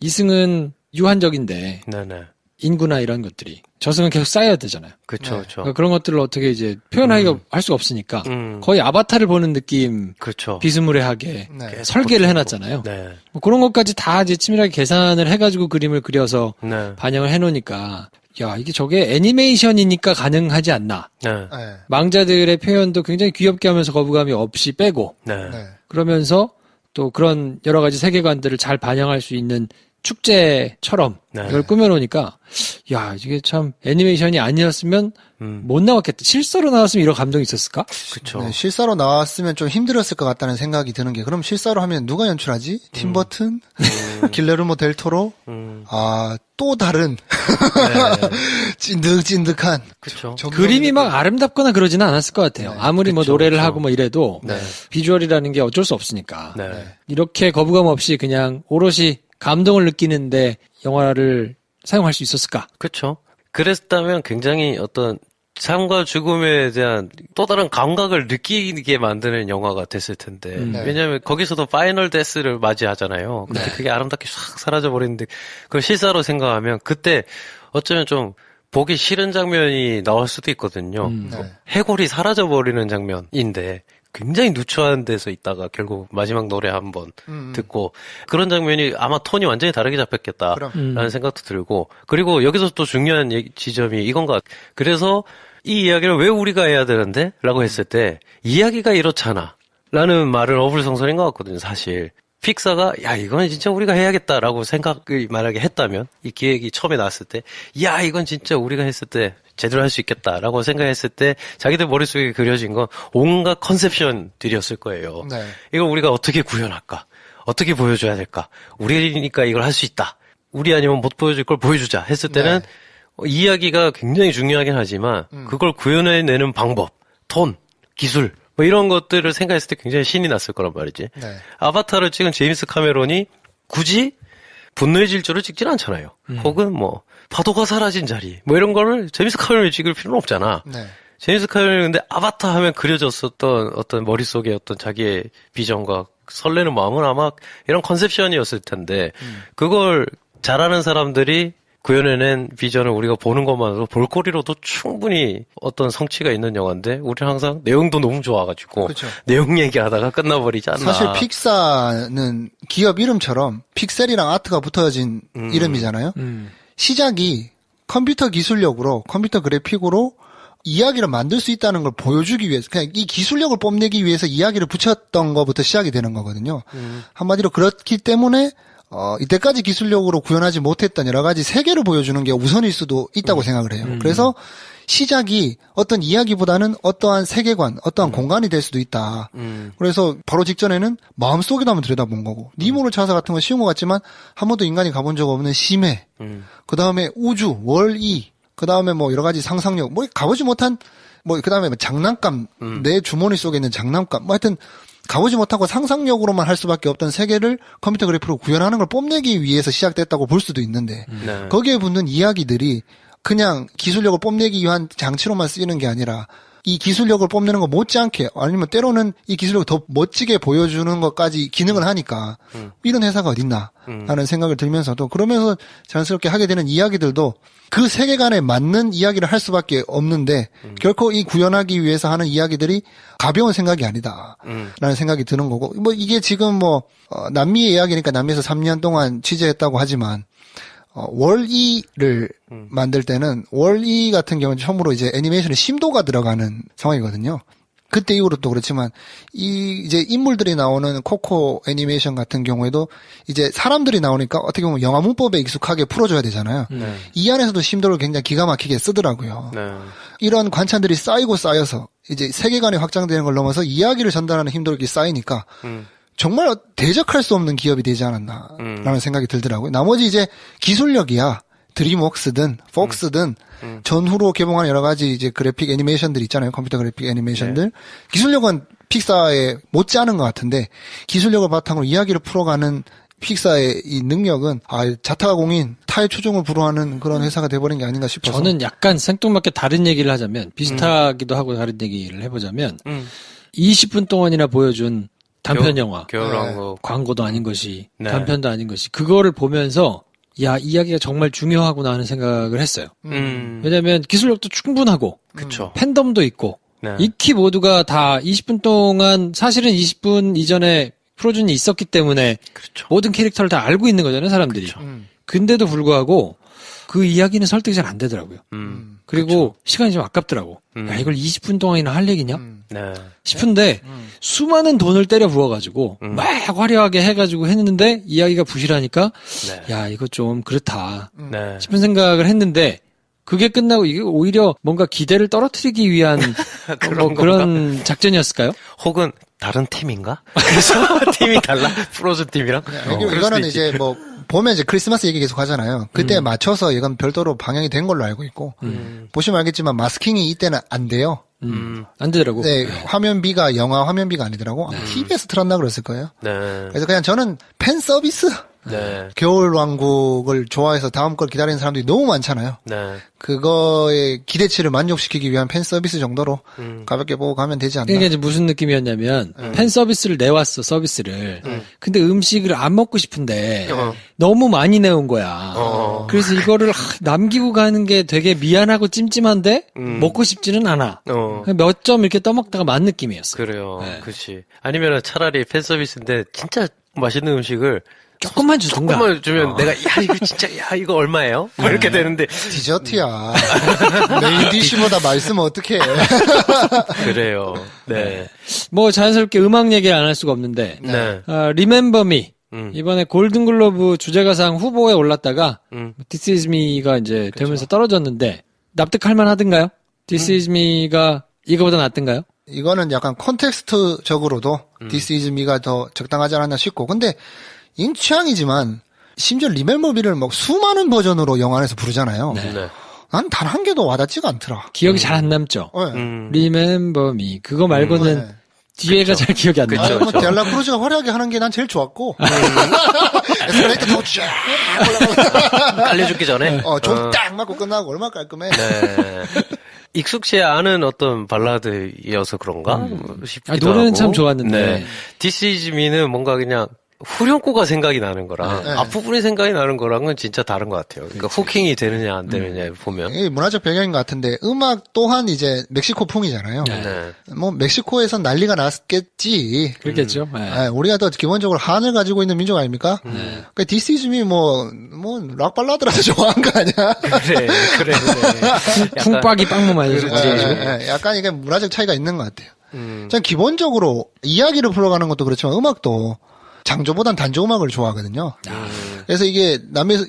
이승은 유한적인데 네네. 인구나 이런 것들이 저승은 계속 쌓여야 되잖아요. 그쵸, 그쵸. 그러니까 그런 것들을 어떻게 이제 표현하기가 할 수가 없으니까 음. 거의 아바타를 보는 느낌 그쵸. 비스무리하게 네. 설계를 해놨잖아요. 네. 뭐 그런 것까지 다 이제 치밀하게 계산을 해가지고 그림을 그려서 네. 반영을 해놓으니까 야 이게 저게 애니메이션이니까 가능하지 않나. 네. 네. 망자들의 표현도 굉장히 귀엽게 하면서 거부감이 없이 빼고 네. 네. 그러면서 또 그런 여러 가지 세계관들을 잘 반영할 수 있는 축제처럼 네. 이걸 꾸며놓으니까 야 이게 참 애니메이션이 아니었으면 못 나왔겠다. 실사로 나왔으면 이런 감동이 있었을까? 그쵸. 네, 실사로 나왔으면 좀 힘들었을 것 같다는 생각이 드는 게 그럼 실사로 하면 누가 연출하지? 팀 버튼? 길레르모 델 토로? 또 다른 네. 찐득찐득한 그쵸. 그림이 막 아름답거나 그러지는 않았을 것 같아요. 아무리 뭐 그쵸, 노래를 그쵸. 하고 뭐 이래도 네. 비주얼이라는 게 어쩔 수 없으니까 네. 이렇게 거부감 없이 그냥 오롯이 감동을 느끼는데 영화를 사용할 수 있었을까? 그쵸. 그랬다면 굉장히 어떤 삶과 죽음에 대한 또 다른 감각을 느끼게 만드는 영화가 됐을 텐데. 네. 왜냐하면 거기서도 파이널 데스를 맞이하잖아요. 근데 그게 아름답게 싹 사라져버리는데 그걸 실사로 생각하면 그때 어쩌면 좀 보기 싫은 장면이 나올 수도 있거든요. 네. 해골이 사라져버리는 장면인데 굉장히 누추한 데서 있다가 결국 마지막 노래 한번 듣고 그런 장면이 아마 톤이 완전히 다르게 잡혔겠다라는 생각도 들고 그리고 여기서 또 중요한 지점이 이건 것 같아요. 그래서 이 이야기를 왜 우리가 해야 되는데? 라고 했을 때 이야기가 이렇잖아 라는 말은 어불성설인 것 같거든요. 사실 픽사가 야 이건 진짜 우리가 해야겠다라고 생각을 만약에 했다면 이 기획이 처음에 나왔을 때 야 이건 진짜 우리가 했을 때 제대로 할 수 있겠다라고 생각했을 때 자기들 머릿속에 그려진 건 온갖 컨셉션들이었을 거예요. 네. 이걸 우리가 어떻게 구현할까? 어떻게 보여줘야 될까? 우리니까 이걸 할 수 있다. 우리 아니면 못 보여줄 걸 보여주자 했을 때는 이야기가 굉장히 중요하긴 하지만 그걸 구현해내는 방법, 톤, 기술 뭐 이런 것들을 생각했을 때 굉장히 신이 났을 거란 말이지. 네. 아바타를 찍은 제임스 카메론이 굳이 분노의 질주를 찍진 않잖아요. 혹은 뭐 파도가 사라진 자리 뭐 이런 거를 제임스 카메론이 찍을 필요는 없잖아. 네. 제임스 카메론이 근데 아바타 하면 그려졌었던 어떤 머릿속에 어떤 자기의 비전과 설레는 마음은 아마 이런 컨셉션이었을 텐데 그걸 잘하는 사람들이 구현해낸 비전을 우리가 보는 것만으로 볼거리로도 충분히 어떤 성취가 있는 영화인데 우리는 항상 내용도 너무 좋아가지고 그쵸. 내용 얘기하다가 끝나버리지 않나. 사실 픽사는 기업 이름처럼 픽셀이랑 아트가 붙어진 이름이잖아요. 시작이 컴퓨터 기술력으로 컴퓨터 그래픽으로 이야기를 만들 수 있다는 걸 보여주기 위해서 그냥 이 기술력을 뽐내기 위해서 이야기를 붙였던 것부터 시작이 되는 거거든요. 한마디로 그렇기 때문에 이때까지 기술력으로 구현하지 못했던 여러 가지 세계를 보여주는 게 우선일 수도 있다고 생각을 해요. 그래서 시작이 어떤 이야기보다는 어떠한 세계관, 어떠한 공간이 될 수도 있다. 그래서 바로 직전에는 마음속에도 한번 들여다본 거고 니모를 찾아 같은 건 쉬운 것 같지만 한 번도 인간이 가본 적 없는 심해, 그 다음에 우주, 월이, 그 다음에 뭐 여러 가지 상상력, 뭐 가보지 못한 뭐 그 다음에 장난감, 내 주머니 속에 있는 장난감, 뭐 하여튼 가보지 못하고 상상력으로만 할 수밖에 없던 세계를 컴퓨터 그래픽으로 구현하는 걸 뽐내기 위해서 시작됐다고 볼 수도 있는데 네. 거기에 붙는 이야기들이 그냥 기술력을 뽐내기 위한 장치로만 쓰이는 게 아니라 이 기술력을 뽐내는 거 못지않게 아니면 때로는 이 기술력을 더 멋지게 보여주는 것까지 기능을 하니까 이런 회사가 어딨나 하는 생각을 들면서도 그러면서 자연스럽게 하게 되는 이야기들도 그 세계관에 맞는 이야기를 할 수밖에 없는데 결코 이 구현하기 위해서 하는 이야기들이 가벼운 생각이 아니다 라는 생각이 드는 거고 뭐 이게 지금 뭐 남미의 이야기니까 남미에서 3년 동안 취재했다고 하지만 월이를 만들 때는 월이 같은 경우는 처음으로 이제 애니메이션에 심도가 들어가는 상황이거든요. 그때 이후로 또 그렇지만 이제 인물들이 나오는 코코 애니메이션 같은 경우에도 이제 사람들이 나오니까 어떻게 보면 영화 문법에 익숙하게 풀어줘야 되잖아요. 이 안에서도 심도를 굉장히 기가 막히게 쓰더라고요. 네. 이런 관찰들이 쌓이고 쌓여서 이제 세계관이 확장되는 걸 넘어서 이야기를 전달하는 힘도 이렇게 쌓이니까 정말 대적할 수 없는 기업이 되지 않았나라는 생각이 들더라고요. 나머지 이제 기술력이야 드림웍스든 폭스든 전후로 개봉한 여러 가지 이제 그래픽 애니메이션들 있잖아요. 컴퓨터 그래픽 애니메이션들. 네. 기술력은 픽사에 못지않은 것 같은데 기술력을 바탕으로 이야기를 풀어가는 픽사의 이 능력은 자타공인 타의 초종을 불허하는 그런 회사가 돼버린 게 아닌가 싶어서 저는 약간 생뚱맞게 다른 얘기를 하자면 비슷하기도 하고 다른 얘기를 해보자면 20분 동안이나 보여준 단편 영화, 겨울왕국. 광고도 아닌 것이, 네. 단편도 아닌 것이, 그거를 보면서, 야, 이야기가 정말 중요하구나 하는 생각을 했어요. 왜냐면 기술력도 충분하고, 그쵸. 팬덤도 있고, 네. 익히 모두가 다 20분 동안, 사실은 20분 이전에 프로즌이 있었기 때문에, 그렇죠. 모든 캐릭터를 다 알고 있는 거잖아요, 사람들이. 그쵸. 근데도 불구하고, 그 이야기는 설득이 잘 안 되더라고요. 그리고 시간이 좀 아깝더라고. 야, 이걸 20분 동안이나 할 얘기냐? 네. 싶은데 수많은 돈을 때려 부어가지고 막 화려하게 해가지고 했는데 이야기가 부실하니까 네. 야 이거 좀 그렇다 네. 싶은 생각을 했는데 그게 끝나고 이게 오히려 뭔가 기대를 떨어뜨리기 위한 그런 작전이었을까요? 혹은 다른 팀인가? 그래서 팀이 달라? 프로즌 팀이랑? 이거는 이제 뭐 보면 이제 크리스마스 얘기 계속 하잖아요. 그때 맞춰서 이건 별도로 방영이 된 걸로 알고 있고 보시면 알겠지만 마스킹이 이때는 안 돼요. 안 되더라고. 네, 화면비가 영화 화면비가 아니더라고. TV에서 틀었나 그랬을 거예요. 네. 그래서 그냥 저는 팬 서비스. 네. 겨울왕국을 좋아해서 다음 걸 기다리는 사람들이 너무 많잖아요. 네. 그거의 기대치를 만족시키기 위한 팬 서비스 정도로 가볍게 보고 가면 되지 않나. 이게 이제 무슨 느낌이었냐면 팬 서비스를 내왔어 서비스를. 근데 음식을 안 먹고 싶은데 너무 많이 내온 거야. 그래서 이거를 남기고 가는 게 되게 미안하고 찜찜한데 먹고 싶지는 않아. 몇 점 이렇게 떠먹다가 만 느낌이었어. 그래요. 네. 그치. 아니면은 차라리 팬 서비스인데 진짜 맛있는 음식을 조금만 주던가. 조금만 주면 내가 야 이거 진짜 야 이거 얼마예요? 뭐 이렇게 되는데 디저트야. 메인 디쉬보다 맛있으면 어떡해. 그래요. 네. 뭐 자연스럽게 음악 얘기 안 할 수가 없는데 네. Remember Me 이번에 골든글로브 주제가상 후보에 올랐다가 This Is Me가 이제 되면서 떨어졌는데 납득할 만하던가요? This Is Me가 이거보다 낫던가요? 이거는 약간 콘텍스트적으로도 This is me가 더 적당하지 않았나 싶고 근데 인 취향이지만 심지어 리멤버미를 막 수많은 버전으로 영화 안에서 부르잖아요. 네. 난 단 한 개도 와닿지가 않더라. 기억이 잘 안 남죠? 네. Remember Me 그거 말고는 네. 뒤에가 잘 기억이 안 나요. 그쵸, 뭐 그쵸. 델라 크루즈가 화려하게 하는 게 난 제일 좋았고 에스컬레이터 타고 쫙 올라가고 깔려 죽기 전에. 좀 딱 맞고 끝나고 얼마나 깔끔해. 네. 익숙치 않은 어떤 발라드여서 그런가 싶기도 하고. 노래는 참 좋았는데. 네. This Is Me는 뭔가 그냥 후렴구가 생각이 나는 거랑 네. 앞부분이 생각이 나는 거랑은 진짜 다른 것 같아요. 그러니까 후킹이 되느냐 안 되느냐 보면. 이게 문화적 배경인 것 같은데 음악 또한 이제 멕시코풍이잖아요. 네. 뭐 멕시코에선 난리가 났겠지. 그렇겠죠. 네. 우리가 또 기본적으로 한을 가지고 있는 민족 아닙니까? 그 This Is Me 뭐 락발라드라도 좋아한 거 아니야? 그래. 쿵빡이 빵무 맞아서 약간 이게 문화적 차이가 있는 것 같아요. 전 기본적으로 이야기를 풀어가는 것도 그렇지만 음악도 장조보단 단조 음악을 좋아하거든요. 그래서 이게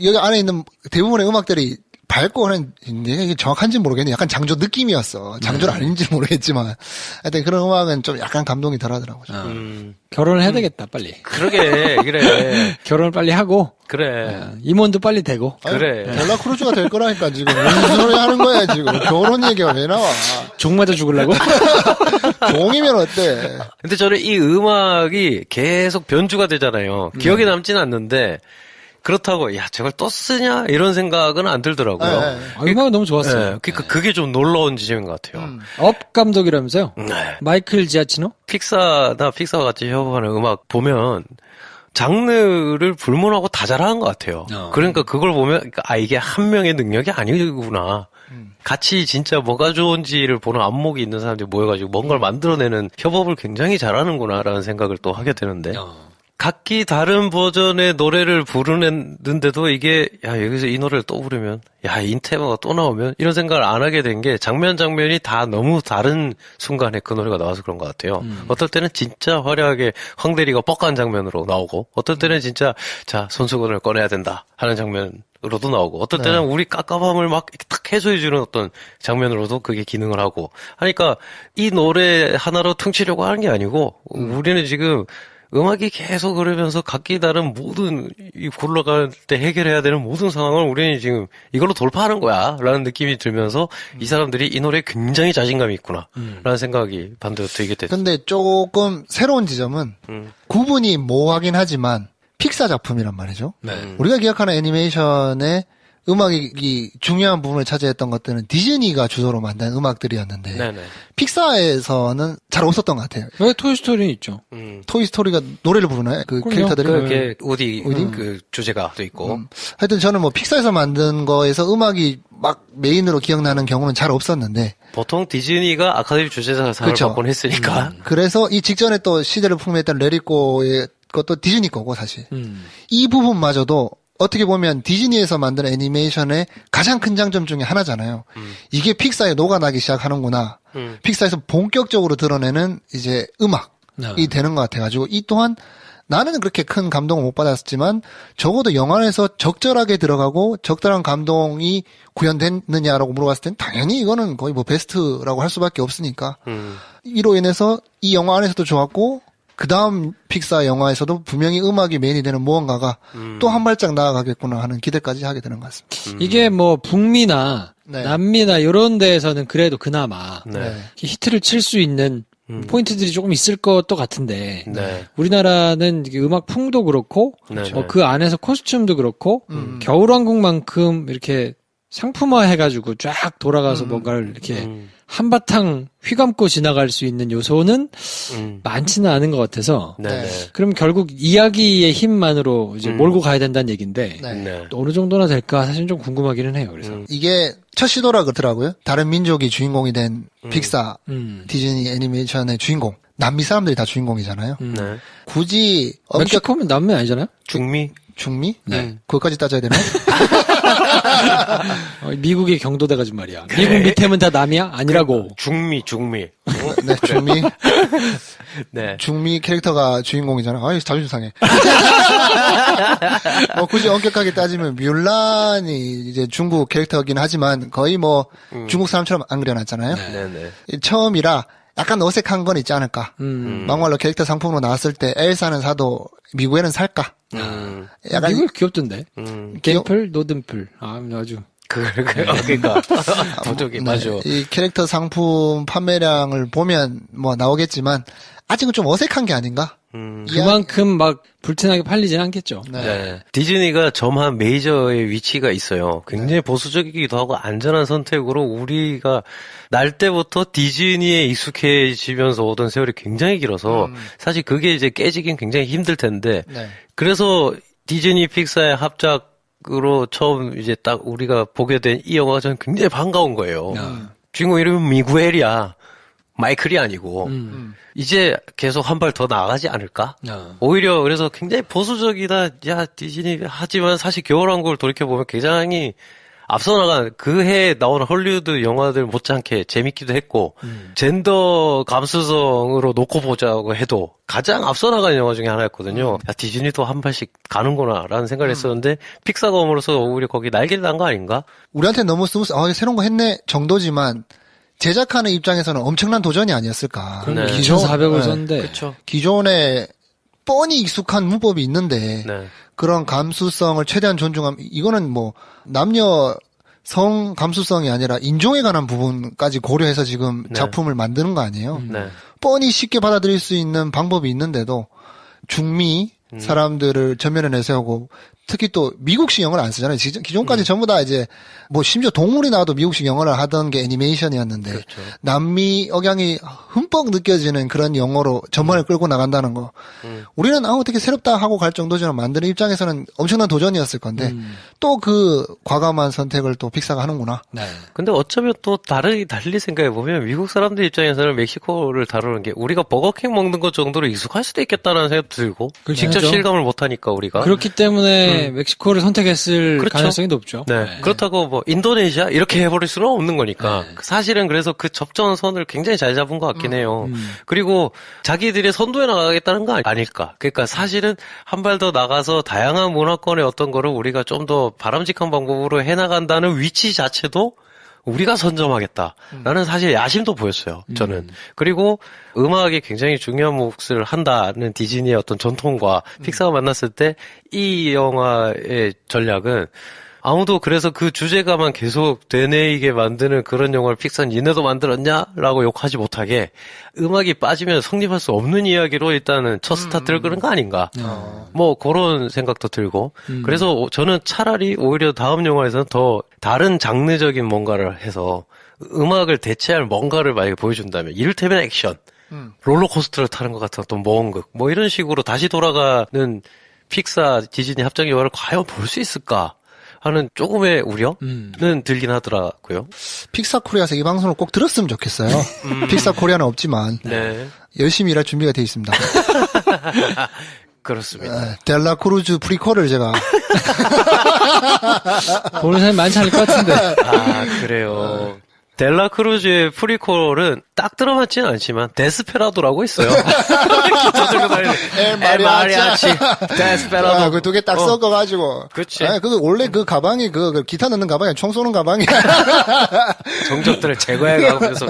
여기 안에 있는 대부분의 음악들이 밝고 하는, 이게 정확한지 모르겠는데 약간 장조 느낌이었어. 장조는 아닌지 모르겠지만. 하여튼 그런 음악은 좀 약간 감동이 덜 하더라고요. 결혼을 해야 되겠다, 빨리. 그러게, 그래. 결혼을 빨리 하고. 그래. 임원도 빨리 되고. 그래. 델라 크루즈가 될 거라니까 지금. 무슨 소리 하는 거야 지금. 결혼 얘기가 왜 나와. 종 맞아 죽으려고? 종이면 어때? 근데 저는 이 음악이 계속 변주가 되잖아요. 기억에 남진 않는데, 그렇다고, 야, 저걸 또 쓰냐? 이런 생각은 안 들더라고요. 음악은 너무 좋았어요. 네, 그러니까 그게 좀 놀라운 지점인 것 같아요. 업 감독이라면서요? 네. 마이클 지아치노? 픽사나 픽사와 같이 협업하는 음악 보면 장르를 불문하고 다 잘하는 것 같아요. 그러니까 그걸 보면 이게 한 명의 능력이 아니구나. 같이 진짜 뭐가 좋은지를 보는 안목이 있는 사람들이 모여가지고 뭔가를 만들어내는 협업을 굉장히 잘하는구나라는 생각을 또 하게 되는데 각기 다른 버전의 노래를 부르는데도 이게 야 여기서 이 노래를 또 부르면 야 이 테마가 또 나오면 이런 생각을 안 하게 된 게 장면이 다 너무 다른 순간에 그 노래가 나와서 그런 것 같아요. 어떨 때는 진짜 화려하게 황대리가 뻑한 장면으로 나오고 어떨 때는 진짜 자 손수건을 꺼내야 된다 하는 장면으로도 나오고 어떨 때는 우리 깝깝함을 막 탁 해소해주는 어떤 장면으로도 그게 기능을 하고 하니까 이 노래 하나로 퉁치려고 하는 게 아니고 우리는 지금 음악이 계속 그러면서 각기 다른 모든 이 굴러갈 때 해결해야 되는 모든 상황을 우리는 지금 이걸로 돌파하는 거야 라는 느낌이 들면서 이 사람들이 이 노래에 굉장히 자신감이 있구나 라는 생각이 반대로 들게 됐어요. 근데 조금 새로운 지점은 구분이 모호하긴 하지만 픽사 작품이란 말이죠. 우리가 기억하는 애니메이션의 음악이 중요한 부분을 차지했던 것들은 디즈니가 주도로 만든 음악들이었는데 네네. 픽사에서는 잘 없었던 것 같아요. 왜 토이스토리는 있죠? 토이스토리가 노래를 부르나요? 그 그럼요. 캐릭터들이? 그게 우디 그 주제가 또 있고 하여튼 저는 뭐 픽사에서 만든 거에서 음악이 막 메인으로 기억나는 경우는 잘 없었는데 보통 디즈니가 아카데미 주제상을 그렇죠. 받곤 했으니까 그래서 이 직전에 또 시대를 풍미했던 레리코의 것도 디즈니 거고 사실 이 부분마저도 어떻게 보면 디즈니에서 만든 애니메이션의 가장 큰 장점 중에 하나잖아요. 이게 픽사에 녹아나기 시작하는구나. 픽사에서 본격적으로 드러내는 이제 음악이 되는 것 같아가지고 이 또한 나는 그렇게 큰 감동을 못 받았지만 적어도 영화에서 적절하게 들어가고 적절한 감동이 구현됐느냐라고 물어봤을 땐 당연히 이거는 거의 뭐 베스트라고 할 수밖에 없으니까 이로 인해서 이 영화 안에서도 좋았고 그 다음 픽사 영화에서도 분명히 음악이 메인이 되는 무언가가 또 한 발짝 나아가겠구나 하는 기대까지 하게 되는 것 같습니다. 이게 뭐 북미나 네. 남미나 이런 데에서는 그래도 그나마 네. 히트를 칠 수 있는 포인트들이 조금 있을 것도 같은데 네. 우리나라는 이게 음악 풍도 그렇고 네. 그 안에서 코스튬도 그렇고 겨울왕국만큼 이렇게 상품화 해가지고 쫙 돌아가서 뭔가를 이렇게 한바탕 휘감고 지나갈 수 있는 요소는 많지는 않은 것 같아서 네. 그럼 결국 이야기의 힘만으로 이제 몰고 가야 된다는 얘기인데 네. 네. 또 어느 정도나 될까 사실 좀 궁금하기는 해요. 그래서 이게 첫 시도라 그러더라고요. 다른 민족이 주인공이 된 픽사 디즈니 애니메이션의 주인공. 남미 사람들이 다 주인공이잖아요. 네. 굳이 멕시코면 남미 아니잖아요? 중미 중미? 네. 그것까지 따져야 되나? 미국의 경도대가 좀 말이야. 미국 밑에면 다 남이야? 아니라고. 중미 네, 중미. 네. 중미 캐릭터가 주인공이잖아. 아유, 자존심 상해. 굳이 엄격하게 따지면 뮬란이 이제 중국 캐릭터긴 하지만 거의 뭐 중국 사람처럼 안 그려놨잖아요. 네네. 처음이라 약간 어색한 건 있지 않을까. 막말로 캐릭터 상품으로 나왔을 때 엘사는 사도 미국에는 살까. 약간 미국 귀엽던데. 갱플, 노든플. 아, 아주. 그러니까. 보조개, 맞아. 이 캐릭터 상품 판매량을 보면 뭐 나오겠지만 아직은 좀 어색한 게 아닌가? 그만큼 막 불티나게 팔리진 않겠죠. 네. 네. 디즈니가 점한 메이저의 위치가 있어요. 굉장히 보수적이기도 하고 안전한 선택으로 우리가 날 때부터 디즈니에 익숙해지면서 오던 세월이 굉장히 길어서 사실 그게 이제 깨지긴 굉장히 힘들 텐데 네. 그래서 디즈니 픽사의 합작으로 처음 이제 딱 우리가 보게 된 이 영화가 저는 굉장히 반가운 거예요. 주인공 이름은 미구엘이야. 마이클이 아니고 이제 계속 한 발 더 나아가지 않을까? 오히려 그래서 굉장히 보수적이다. 야 디즈니 하지만 사실 겨울왕국을 돌이켜보면 굉장히 앞서 나간 그 해에 나온 헐리우드 영화들 못지않게 재밌기도 했고 젠더 감수성으로 놓고 보자고 해도 가장 앞서 나간 영화 중에 하나였거든요. 야 디즈니도 한 발씩 가는구나 라는 생각을 했었는데 픽사가 옴으로써 오히려 거기 날개를 난 거 아닌가? 우리한테 너무 스무스, 새로운 거 했네 정도지만 제작하는 입장에서는 엄청난 도전이 아니었을까. 그럼 네. 2,400을 썼는데. 그렇죠. 기존에 뻔히 익숙한 문법이 있는데 네. 그런 감수성을 최대한 존중함. 이거는 뭐 남녀 성 감수성이 아니라 인종에 관한 부분까지 고려해서 지금 네. 작품을 만드는 거 아니에요. 네. 뻔히 쉽게 받아들일 수 있는 방법이 있는데도 중미 사람들을 전면에 내세우고 특히 또 미국식 영어를 안 쓰잖아요. 기존까지 전부 다 이제 뭐 심지어 동물이 나와도 미국식 영어를 하던 게 애니메이션이었는데 그렇죠. 남미 억양이 흠뻑 느껴지는 그런 영어로 전반을 끌고 나간다는 거. 우리는 어떻게 새롭다 하고 갈 정도지만 만드는 입장에서는 엄청난 도전이었을 건데 또 그 과감한 선택을 또 픽사가 하는구나. 네. 근데 어쩌면 또 달리 생각해보면 미국 사람들 입장에서는 멕시코를 다루는 게 우리가 버거킹 먹는 것 정도로 익숙할 수도 있겠다는 생각도 들고 그렇죠. 직접 실감을 못하니까 우리가 그렇기 때문에 멕시코를 선택했을 그렇죠. 가능성이 높죠. 네. 그렇다고 뭐 인도네시아 이렇게 해버릴 수는 없는 거니까 네. 사실은 그래서 그 접전선을 굉장히 잘 잡은 것 같긴 해요. 그리고 자기들이 선도해 나가겠다는 거 아닐까. 그러니까 사실은 한 발 더 나가서 다양한 문화권의 어떤 거를 우리가 좀 더 바람직한 방법으로 해나간다는 위치 자체도 우리가 선점하겠다라는 사실 야심도 보였어요. 저는. 그리고 음악이 굉장히 중요한 몫을 한다는 디즈니의 어떤 전통과 픽사가 만났을 때 이 영화의 전략은 아무도 그래서 그 주제가만 계속 되뇌이게 만드는 그런 영화를 픽사는 니네도 만들었냐? 라고 욕하지 못하게 음악이 빠지면 성립할 수 없는 이야기로 일단은 첫 스타트를 끄는 거 아닌가. 뭐 그런 생각도 들고 그래서 저는 차라리 오히려 다음 영화에서는 더 다른 장르적인 뭔가를 해서 음악을 대체할 뭔가를 만약에 보여준다면 이를테면 액션 롤러코스터를 타는 것 같은 어떤 모험극 뭐 이런 식으로 다시 돌아가는 픽사 디즈니 합작 영화를 과연 볼 수 있을까 하는 조금의 우려는 들긴 하더라고요. 픽사 코리아에서 이 방송을 꼭 들었으면 좋겠어요. 픽사 코리아는 없지만 네. 열심히 일할 준비가 돼 있습니다. 그렇습니다. 델라 크루즈 프리퀄을 제가 보는 사람이 많지 않을 것 같은데. 아, 그래요. 델라 크루즈의 프리퀄은 딱 들어맞지는 않지만 데스페라도라고 있어요. 기타 들고 다니는 마리아치 데스페라도. 그 두 개 딱 섞어가지고. 그치. 그 원래 그 가방이 그 기타 넣는 가방이 총 쏘는 가방이야. 정적들을 제거해가고 그래서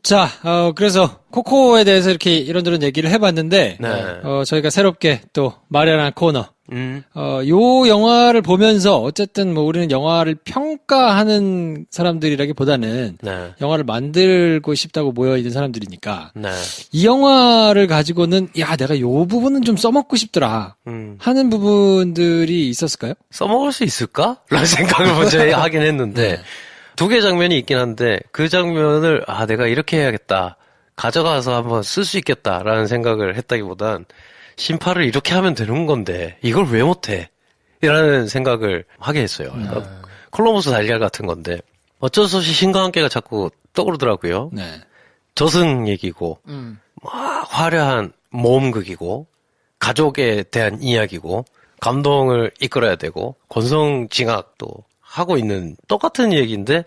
자, 그래서 코코에 대해서 이렇게 이런저런 얘기를 해봤는데, 네. 저희가 새롭게 또 마련한 코너. 요 영화를 보면서 어쨌든 뭐 우리는 영화를 평가하는 사람들이라기보다는 네. 영화를 만들고 싶다고 모여있는 사람들이니까 네. 이 영화를 가지고는 야 내가 요 부분은 좀 써먹고 싶더라 하는 부분들이 있었을까요? 써먹을 수 있을까? 라는 생각을 먼저 하긴 했는데 두 개 장면이 있긴 한데 그 장면을 내가 이렇게 해야겠다 가져가서 한번 쓸 수 있겠다라는 생각을 했다기보단 심파를 이렇게 하면 되는 건데 이걸 왜 못해? 이라는 생각을 하게 했어요. 콜럼버스 달걀 같은 건데 어쩔 수 없이 신과 함께가 자꾸 떠오르더라고요. 네. 저승 얘기고 막 화려한 모험극이고 가족에 대한 이야기고 감동을 이끌어야 되고 권성징악도 하고 있는 똑같은 얘기인데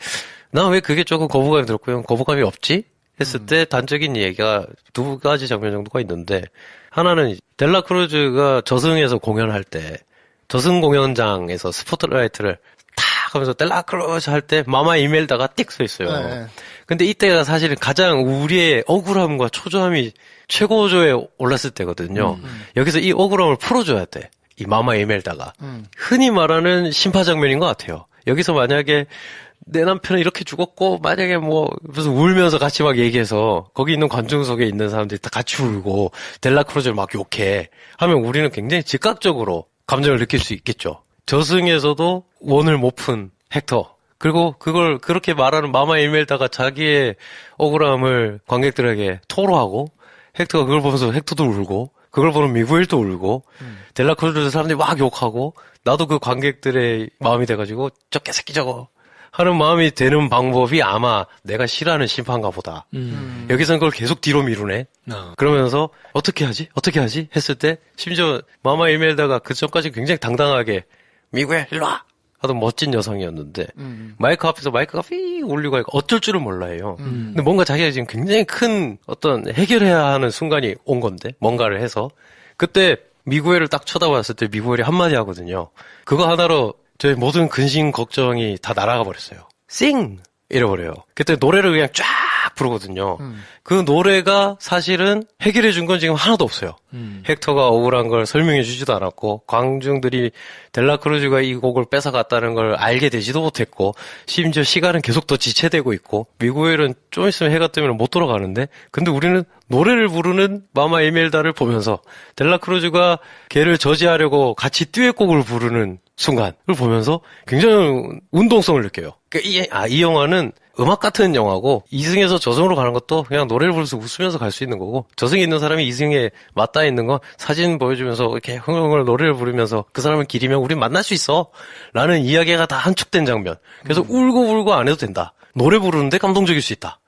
난 왜 그게 조금 거부감이 들었고요. 거부감이 없지? 했을 때 단적인 얘기가 두 가지 장면 정도가 있는데 하나는 델라 크루즈가 저승에서 공연할 때 저승 공연장에서 스포트라이트를 탁 하면서 델라 크루즈 할 때 마마 이멜다가 띡 서 있어요. 네. 근데 이때가 사실은 가장 우리의 억울함과 초조함이 최고조에 올랐을 때거든요. 여기서 이 억울함을 풀어줘야 돼. 이 마마 이멜다가. 흔히 말하는 심파 장면인 것 같아요. 여기서 만약에 내 남편은 이렇게 죽었고 만약에 뭐 무슨 울면서 같이 막 얘기해서 거기 있는 관중석에 있는 사람들이 다 같이 울고 델라크루즈를 막 욕해 하면 우리는 굉장히 즉각적으로 감정을 느낄 수 있겠죠. 저승에서도 원을 못 푼 헥터, 그리고 그걸 그렇게 말하는 마마 이멜다가 자기의 억울함을 관객들에게 토로하고 헥터가 그걸 보면서 헥터도 울고 그걸 보는 미구엘도 울고 델라크루즈 사람들이 막 욕하고 나도 그 관객들의 마음이 돼가지고 저 개새끼 저거 하는 마음이 되는 방법이 아마 내가 싫어하는 심판가 보다. 여기서는 그걸 계속 뒤로 미루네. 그러면서 어떻게 하지 했을 때 심지어 마마 이멜다가 그 전까지 굉장히 당당하게 미구엘 일로 와 하던 멋진 여성이었는데 마이크 앞에서 마이크가 휘 울리고 하니까 어쩔 줄은 몰라요. 근데 뭔가 자기가 지금 굉장히 큰 어떤 해결해야 하는 순간이 온 건데 뭔가를 해서 그때 미구엘을 딱 쳐다봤을 때 미구엘이 한마디 하거든요. 그거 하나로 저희 모든 근심 걱정이 다 날아가 버렸어요. 싱! 이래버려요. 그때 노래를 그냥 쫙 부르거든요. 그 노래가 사실은 해결해 준 건 지금 하나도 없어요. 헥터가 억울한 걸 설명해 주지도 않았고 관중들이 델라크루즈가 이 곡을 뺏어갔다는 걸 알게 되지도 못했고 심지어 시간은 계속 더 지체되고 있고 미구엘은 좀 있으면 해가 뜨면 못 돌아가는데 근데 우리는 노래를 부르는 마마 에멜다를 보면서 델라크루즈가 걔를 저지하려고 같이 듀엣곡을 부르는 순간을 보면서 굉장히 운동성을 느껴요. 그러니까 이 영화는 음악 같은 영화고 이승에서 저승으로 가는 것도 그냥 노래를 부르면서 웃으면서 갈 수 있는 거고 저승에 있는 사람이 이승에 맞닿아 있는 건 사진 보여주면서 이렇게 흥얼흥얼 노래를 부르면서 그 사람을 기리면 우린 만날 수 있어 라는 이야기가 다 함축된 장면. 그래서 울고 안 해도 된다. 노래 부르는데 감동적일 수 있다.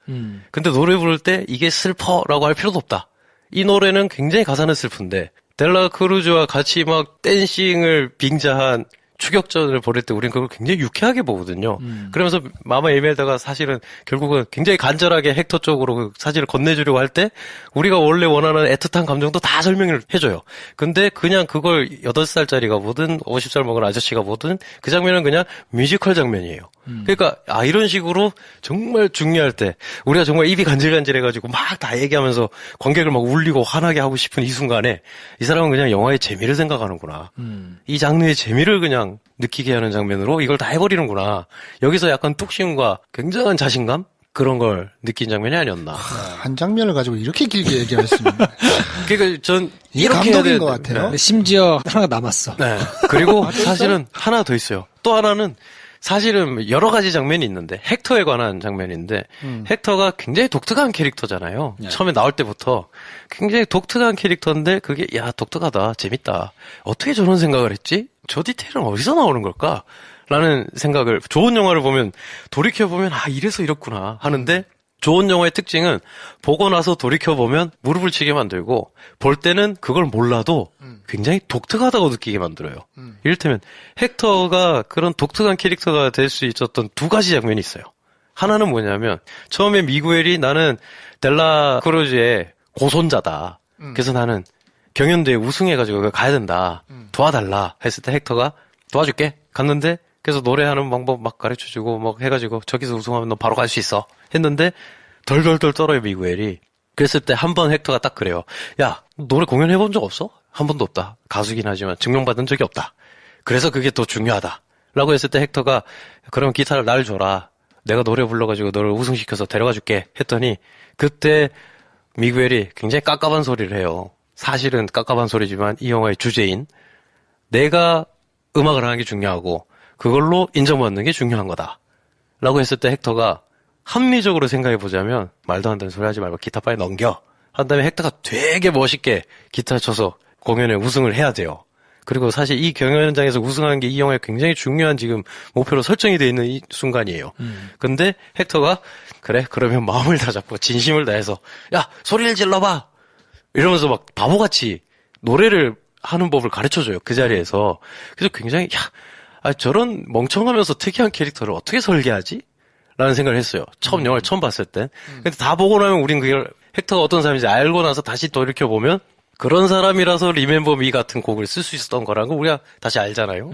근데 노래 부를 때 이게 슬퍼라고 할 필요도 없다. 이 노래는 굉장히 가사는 슬픈데 델라크루즈와 같이 막 댄싱을 빙자한 추격전을 벌일 때 우리는 그걸 굉장히 유쾌하게 보거든요. 그러면서 마마 에멜다가 사실은 결국은 굉장히 간절하게 헥터 쪽으로 그 사진을 건네주려고 할 때 우리가 원래 원하는 애틋한 감정도 다 설명을 해줘요. 근데 그냥 그걸 8살짜리가 보든 50살 먹은 아저씨가 보든 그 장면은 그냥 뮤지컬 장면이에요. 그러니까 이런 식으로 정말 중요할 때 우리가 정말 입이 간질간질해가지고 막 다 얘기하면서 관객을 막 울리고 화나게 하고 싶은 이 순간에 이 사람은 그냥 영화의 재미를 생각하는구나. 이 장르의 재미를 그냥 느끼게 하는 장면으로 이걸 다 해버리는구나. 여기서 약간 뚝심과 굉장한 자신감? 그런 걸 느낀 장면이 아니었나. 한 장면을 가지고 이렇게 길게 얘기하셨으면. 그러니까 전 이게 이렇게 감독인 것 같아요. 근데 심지어 하나가 남았어. 네. 그리고 사실은 하나 더 있어요. 또 하나는 사실은 여러 가지 장면이 있는데 헥터에 관한 장면인데 헥터가 굉장히 독특한 캐릭터잖아요. 네. 처음에 나올 때부터 굉장히 독특한 캐릭터인데 그게 야 독특하다 재밌다. 어떻게 저런 생각을 했지? 저 디테일은 어디서 나오는 걸까? 라는 생각을 좋은 영화를 보면 돌이켜보면 이래서 이렇구나 하는데 좋은 영화의 특징은 보고 나서 돌이켜보면 무릎을 치게 만들고 볼 때는 그걸 몰라도 굉장히 독특하다고 느끼게 만들어요. 이를테면 헥터가 그런 독특한 캐릭터가 될 수 있었던 두 가지 장면이 있어요. 하나는 뭐냐면 처음에 미구엘이 나는 델라크루즈의 고손자다. 그래서 나는 경연대회 우승해가지고 가야 된다. 도와달라 했을 때 헥터가 도와줄게. 갔는데 그래서 노래하는 방법 막 가르쳐주고 막 해가지고 저기서 우승하면 너 바로 갈 수 있어 했는데 덜덜덜 떨어요 미구엘이. 그랬을 때 한 번 헥터가 딱 그래요. 야 노래 공연해본 적 없어? 한 번도 없다. 가수긴 하지만 증명받은 적이 없다. 그래서 그게 더 중요하다 라고 했을 때 헥터가 그럼 기타를 날 줘라. 내가 노래 불러가지고 너를 우승시켜서 데려가줄게 했더니 그때 미구엘이 굉장히 깝깝한 소리를 해요. 사실은 깝깝한 소리지만 이 영화의 주제인 내가 음악을 하는 게 중요하고 그걸로 인정받는 게 중요한 거다 라고 했을 때 헥터가 합리적으로 생각해보자면 말도 안 되는 소리 하지 말고 기타 빨리 넘겨 한 다음에 헥터가 되게 멋있게 기타 쳐서 공연에 우승을 해야 돼요. 그리고 사실 이 경연장에서 우승하는 게 이 영화의 굉장히 중요한 지금 목표로 설정이 되어 있는 이 순간이에요. 근데 헥터가 그래 그러면 마음을 다 잡고 진심을 다해서 야 소리를 질러봐 이러면서 막 바보같이 노래를 하는 법을 가르쳐줘요. 그 자리에서. 그래서 굉장히 저런 멍청하면서 특이한 캐릭터를 어떻게 설계하지? 라는 생각을 했어요. 영화를 처음 봤을 땐. 근데 다 보고 나면 우린 그걸 헥터가 어떤 사람인지 알고 나서 다시 돌이켜보면 그런 사람이라서 리멤버 미 같은 곡을 쓸 수 있었던 거라는 걸 우리가 다시 알잖아요.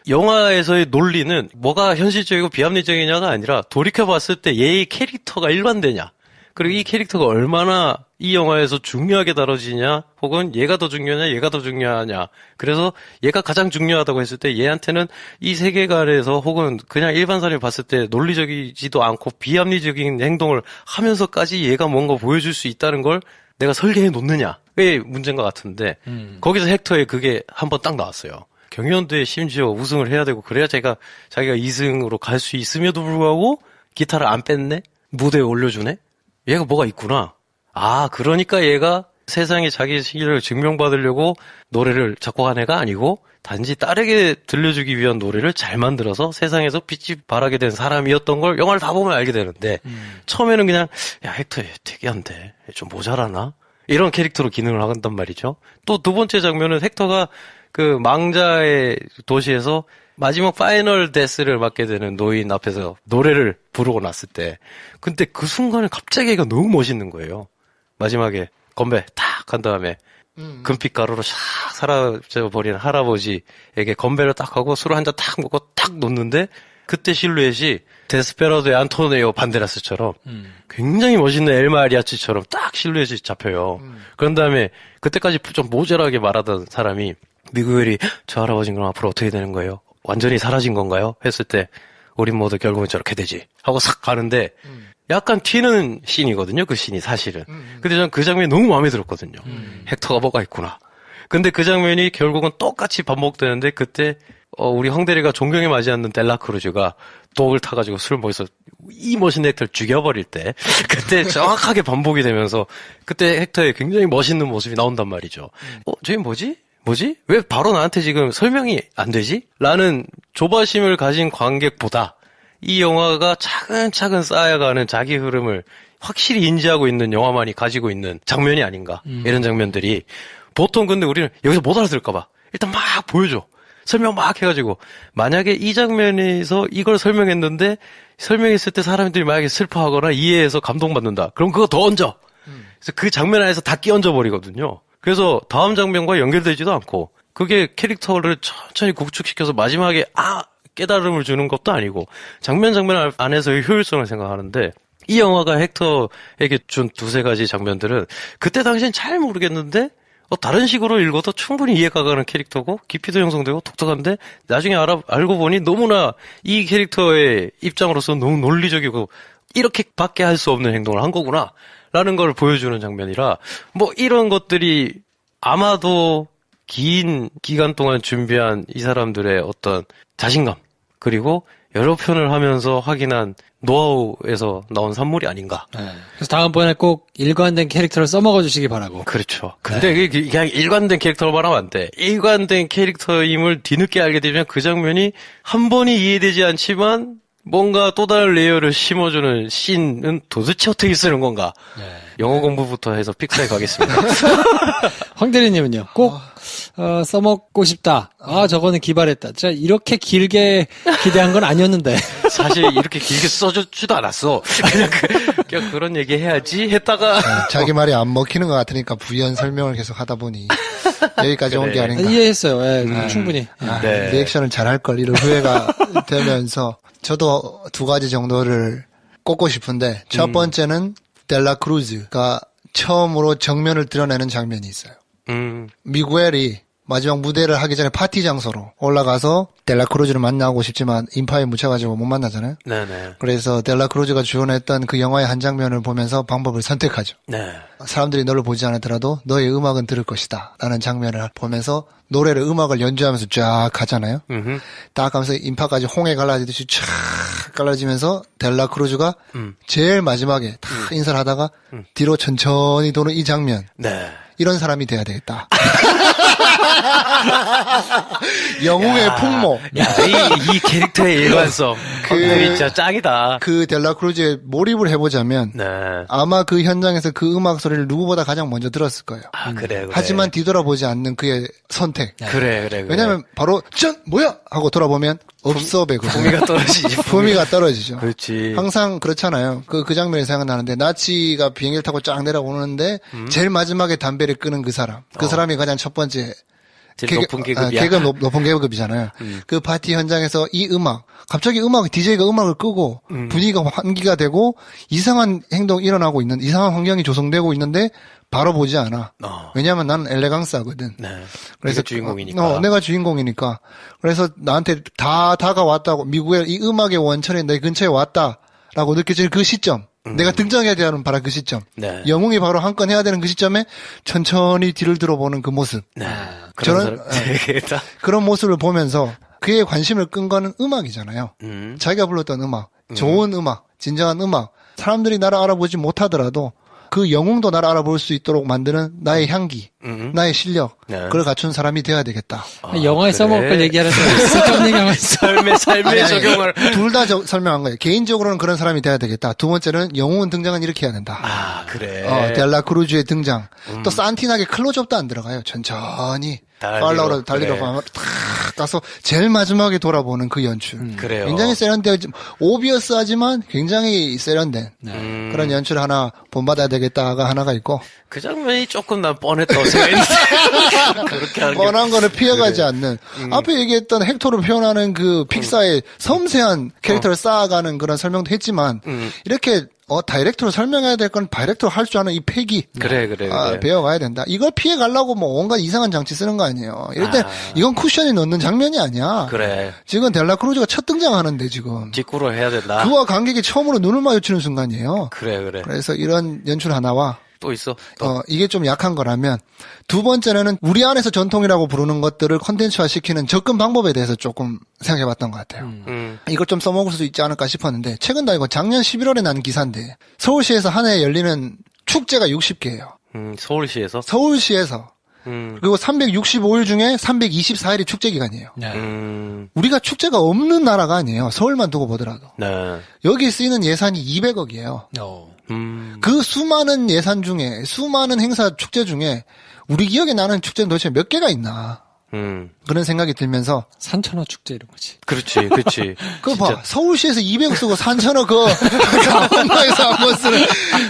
영화에서의 논리는 뭐가 현실적이고 비합리적이냐가 아니라 돌이켜봤을 때 얘의 캐릭터가 일관되냐. 그리고 이 캐릭터가 얼마나 이 영화에서 중요하게 다뤄지냐, 혹은 얘가 더 중요하냐, 얘가 더 중요하냐. 그래서 얘가 가장 중요하다고 했을 때 얘한테는 이 세계관에서 혹은 그냥 일반 사람이 봤을 때 논리적이지도 않고 비합리적인 행동을 하면서까지 얘가 뭔가 보여줄 수 있다는 걸 내가 설계해 놓느냐의 문제인 것 같은데 거기서 헥터의 그게 한번 딱 나왔어요. 경연대회 심지어 우승을 해야 되고 그래야 자기가 2승으로 갈 수 있음에도 불구하고 기타를 안 뺐네? 무대에 올려주네? 얘가 뭐가 있구나. 아, 그러니까 얘가 세상에 자기 실력을 증명받으려고 노래를 작곡한 애가 아니고 단지 딸에게 들려주기 위한 노래를 잘 만들어서 세상에서 빛이 발하게 된 사람이었던 걸 영화를 다 보면 알게 되는데 처음에는 그냥 야, 헥터 특이한데 좀 모자라나? 이런 캐릭터로 기능을 한단 말이죠. 또 두 번째 장면은 헥터가 그 망자의 도시에서 마지막 파이널 데스를 맡게 되는 노인 앞에서 노래를 부르고 났을 때 근데 그 순간에 갑자기 얘가 너무 멋있는 거예요. 마지막에 건배 탁 한 다음에 금빛 가루로 샥 사라져버린 할아버지에게 건배를 딱 하고 술을 한 잔 탁 먹고 딱 놓는데 그때 실루엣이 데스페라도의 안토니오 반데라스처럼 굉장히 멋있는 엘마 아리아치처럼 딱 실루엣이 잡혀요. 그런 다음에 그때까지 좀 모자라게 말하던 사람이 미구엘이 저 할아버지는 그럼 앞으로 어떻게 되는 거예요? 완전히 사라진 건가요? 했을 때 우린 모두 결국은 저렇게 되지 하고 싹 가는데 약간 튀는 씬이거든요. 그 씬이 사실은. 근데 저는 그 장면이 너무 마음에 들었거든요. 헥터가 뭐가 있구나. 근데 그 장면이 결국은 똑같이 반복되는데 그때 우리 황대리가 존경에 맞지 않는 델라크루즈가 독을 타가지고 술을 먹어서 이 멋있는 헥터를 죽여버릴 때 그때 정확하게 반복이 되면서 그때 헥터의 굉장히 멋있는 모습이 나온단 말이죠. 저게 뭐지? 왜 바로 나한테 지금 설명이 안 되지? 라는 조바심을 가진 관객보다 이 영화가 차근차근 쌓여가는 자기 흐름을 확실히 인지하고 있는 영화만이 가지고 있는 장면이 아닌가. 이런 장면들이. 보통 근데 우리는 여기서 못 알아들을까봐 일단 막 보여줘. 설명 막 해가지고. 만약에 이 장면에서 이걸 설명했는데 설명했을 때 사람들이 만약에 슬퍼하거나 이해해서 감동받는다. 그럼 그거 더 얹어. 그래서 그 장면 안에서 다 끼얹어 버리거든요. 그래서 다음 장면과 연결되지도 않고 그게 캐릭터를 천천히 구축시켜서 마지막에 깨달음을 주는 것도 아니고 장면 안에서의 효율성을 생각하는데 이 영화가 헥터에게 준 두세 가지 장면들은 그때 당시엔 잘 모르겠는데 다른 식으로 읽어도 충분히 이해가 가는 캐릭터고 깊이도 형성되고 독특한데 나중에 알고 보니 너무나 이 캐릭터의 입장으로서 너무 논리적이고 이렇게밖에 할 수 없는 행동을 한 거구나 라는 걸 보여주는 장면이라 뭐 이런 것들이 아마도 긴 기간 동안 준비한 이 사람들의 어떤 자신감 그리고 여러 편을 하면서 확인한 노하우에서 나온 산물이 아닌가. 네. 그래서 다음번에 꼭 일관된 캐릭터를 써먹어 주시기 바라고. 그렇죠. 근데 그냥 일관된 캐릭터로 말하면 안 돼. 일관된 캐릭터임을 뒤늦게 알게 되면 그 장면이 한 번이 이해되지 않지만 뭔가 또 다른 레이어를 심어주는 씬은 도대체 어떻게 쓰는 건가. 네. 영어 공부부터 해서 픽사에 가겠습니다. 황 대리님은요? 꼭 써먹고 싶다. 저거는 기발했다. 진짜 이렇게 길게 기대한 건 아니었는데. 사실 이렇게 길게 써주지도 않았어. 그냥 그런 얘기 해야지 했다가. 자기 말이 안 먹히는 것 같으니까 부연 설명을 계속 하다 보니 여기까지 온 게 아닌가. 이해했어요. 네, 충분히. 네. 리액션을 잘할 걸 이런 후회가 되면서 저도 두 가지 정도를 꼽고 싶은데 첫 번째는 델라크루즈가 처음으로 정면을 드러내는 장면이 있어요. 미구엘이 마지막 무대를 하기 전에 파티 장소로 올라가서 델라크루즈를 만나고 싶지만 인파에 묻혀가지고 못 만나잖아요. 네네. 그래서 델라크루즈가 주연했던 그 영화의 한 장면을 보면서 방법을 선택하죠. 네. 사람들이 너를 보지 않더라도 너의 음악은 들을 것이다 라는 장면을 보면서 음악을 연주하면서 쫙 가잖아요. 딱 가면서 인파까지 홍해 갈라지듯이 쫙 갈라지면서 델라크루즈가 제일 마지막에 탁 인사를 하다가 뒤로 천천히 도는 이 장면. 네. 이런 사람이 돼야 되겠다. 영웅의 풍모. 이 캐릭터의 일관성. 진짜 짱이다. 그 델라크루즈에 몰입을 해보자면, 네. 아마 그 현장에서 그 음악 소리를 누구보다 가장 먼저 들었을 거예요. 그래. 하지만 뒤돌아보지 않는 그의 선택. 그래. 왜냐면 바로, 뭐야? 하고 돌아보면, 없어, 배고. 품위가 떨어지지. 품위가 떨어지죠. 그렇지. 항상 그렇잖아요. 그 장면이 생각나는데, 나치가 비행기를 타고 쫙 내려오는데, 제일 마지막에 담배를 끄는 그 사람. 그 사람이 가장 첫 번째 제일 높은 계급이야. 개그 높은 계급이잖아요. 그 파티 현장에서 이 갑자기 DJ가 음악을 끄고 분위기가 환기가 되고 이상한 행동이 일어나고 있는, 이상한 환경이 조성되고 있는데 바로 보지 않아. 왜냐하면 나는 엘레강스하거든. 네. 그래서 주인공이니까. 내가 주인공이니까. 그래서 나한테 다 다가왔다고, 미국의 이 음악의 원천이 내 근처에 왔다라고 느껴지는 그 시점. 내가 등장해야 되는 바로 그 시점. 네. 영웅이 바로 한 건 해야 되는 그 시점에 천천히 뒤를 들어보는 그 모습. 네. 저는 그런 모습을 보면서 그의 관심을 끈 거는 음악이잖아요. 자기가 불렀던 음악, 좋은 음악, 진정한 음악. 사람들이 나를 알아보지 못하더라도 그 영웅도 나를 알아볼 수 있도록 만드는 나의 향기, 나의 실력, 네. 그걸 갖춘 사람이 돼야 되겠다. 영화에 써먹을 걸 얘기하는 사람 있었던 얘기하고 있어. 삶에 적용을. 둘 다 설명한 거예요. 개인적으로는 그런 사람이 돼야 되겠다. 두 번째는 영웅은 등장은 이렇게 해야 된다. 아, 그래. 델라 크루즈의 등장. 또 산티나게 클로즈업도 안 들어가요. 천천히. 팔로우로 달리러 가면 탁 가서 제일 마지막에 돌아보는 그 연출. 그래요. 굉장히 세련된, 오비어스하지만 굉장히 세련된 그런 연출 하나 본받아야 되겠다가 하나가 있고. 그 장면이 조금 난 뻔했다고 생각했는데. 그렇게 하는 게. 뻔한 거를 피해가지 않는. 앞에 얘기했던 헥토를 표현하는 그 픽사의 섬세한 캐릭터를 쌓아가는 그런 설명도 했지만, 이렇게 다이렉트로 설명해야 될 건 다이렉트로 할 줄 아는 이 패기. 그래. 배워가야 된다. 이걸 피해가려고 뭐 온갖 이상한 장치 쓰는 거 아니에요. 이럴 때 이건 쿠션이 넣는 장면이 아니야. 그래. 지금 델라 크루즈가 첫 등장하는데 지금. 직구로 해야 된다. 그와 관객이 처음으로 눈을 마주치는 순간이에요. 그래. 그래서 이런 연출 하나와 또 있어? 이게 좀 약한 거라면, 두 번째는 우리 안에서 전통이라고 부르는 것들을 콘텐츠화 시키는 접근 방법에 대해서 조금 생각해 봤던 것 같아요. 이걸 좀 써먹을 수 있지 않을까 싶었는데, 최근 이거 작년 11월에 난 기사인데, 서울시에서 한 해 열리는 축제가 60개예요. 서울시에서? 서울시에서. 그리고 365일 중에 324일이 축제 기간이에요. 우리가 축제가 없는 나라가 아니에요. 서울만 두고 보더라도. 네. 여기 쓰이는 예산이 200억이에요. 그 수많은 예산 중에, 수많은 행사 축제 중에 우리 기억에 나는 축제는 도대체 몇 개가 있나. 그런 생각이 들면서. 산천어 축제 이런 거지. 그렇지. 그거 봐. 서울시에서 200억 쓰고 산천어 강원도에서 한번 쓰는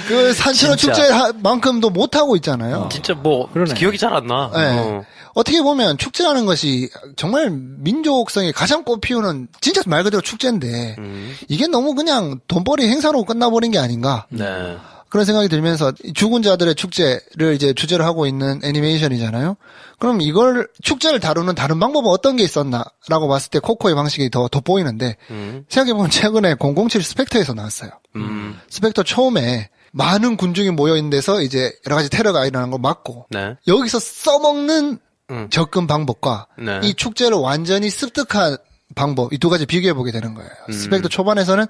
그 산천어 축제만큼도 못하고 있잖아요. 진짜 그러네. 기억이 잘 안 나. 네. 어떻게 보면 축제라는 것이 정말 민족성에 가장 꽃피우는 진짜 말 그대로 축제인데 이게 너무 그냥 돈벌이 행사로 끝나버린 게 아닌가. 네. 그런 생각이 들면서 죽은 자들의 축제를 이제 주제로 하고 있는 애니메이션이잖아요. 그럼 이걸 축제를 다루는 다른 방법은 어떤 게 있었나라고 봤을 때 코코의 방식이 더 돋보이는데 생각해보면 최근에 007 스펙터에서 나왔어요. 스펙터 처음에 많은 군중이 모여있는 데서 이제 여러 가지 테러가 일어나는 걸 막고 여기서 써먹는 접근 방법과 이 축제를 완전히 습득한 방법, 이 두 가지 비교해보게 되는 거예요. 스펙터 초반에서는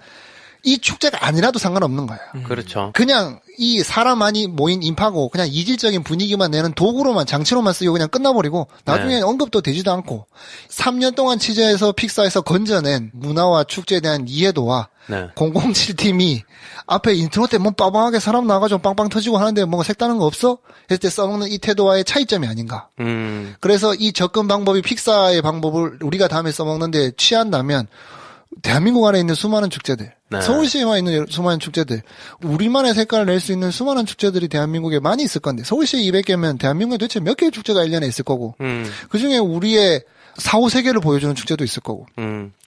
이 축제가 아니라도 상관없는 거예요. 그렇죠. 그냥 이 사람 많이 모인 인파고 그냥 이질적인 분위기만 내는 도구로만, 장치로만 쓰고 그냥 끝나버리고 나중에 언급도 되지도 않고 3년 동안 취재해서 픽사에서 건져낸 문화와 축제에 대한 이해도와 007팀이 앞에 인트로 때 뭐 빠방하게 사람 나와가지고 빵빵 터지고 하는데 뭔가 색다른 거 없어? 했을 때 써먹는 이 태도와의 차이점이 아닌가. 그래서 이 접근 방법이 픽사의 방법을 우리가 다음에 써먹는데 취한다면 대한민국 안에 있는 수많은 축제들, 서울시에만 있는 수많은 축제들, 우리만의 색깔을 낼 수 있는 수많은 축제들이 대한민국에 많이 있을 건데, 서울시에 200개면 대한민국에 도대체 몇 개의 축제가 1년에 있을 거고, 그 중에 우리의 4, 5세계를 보여주는 축제도 있을 거고,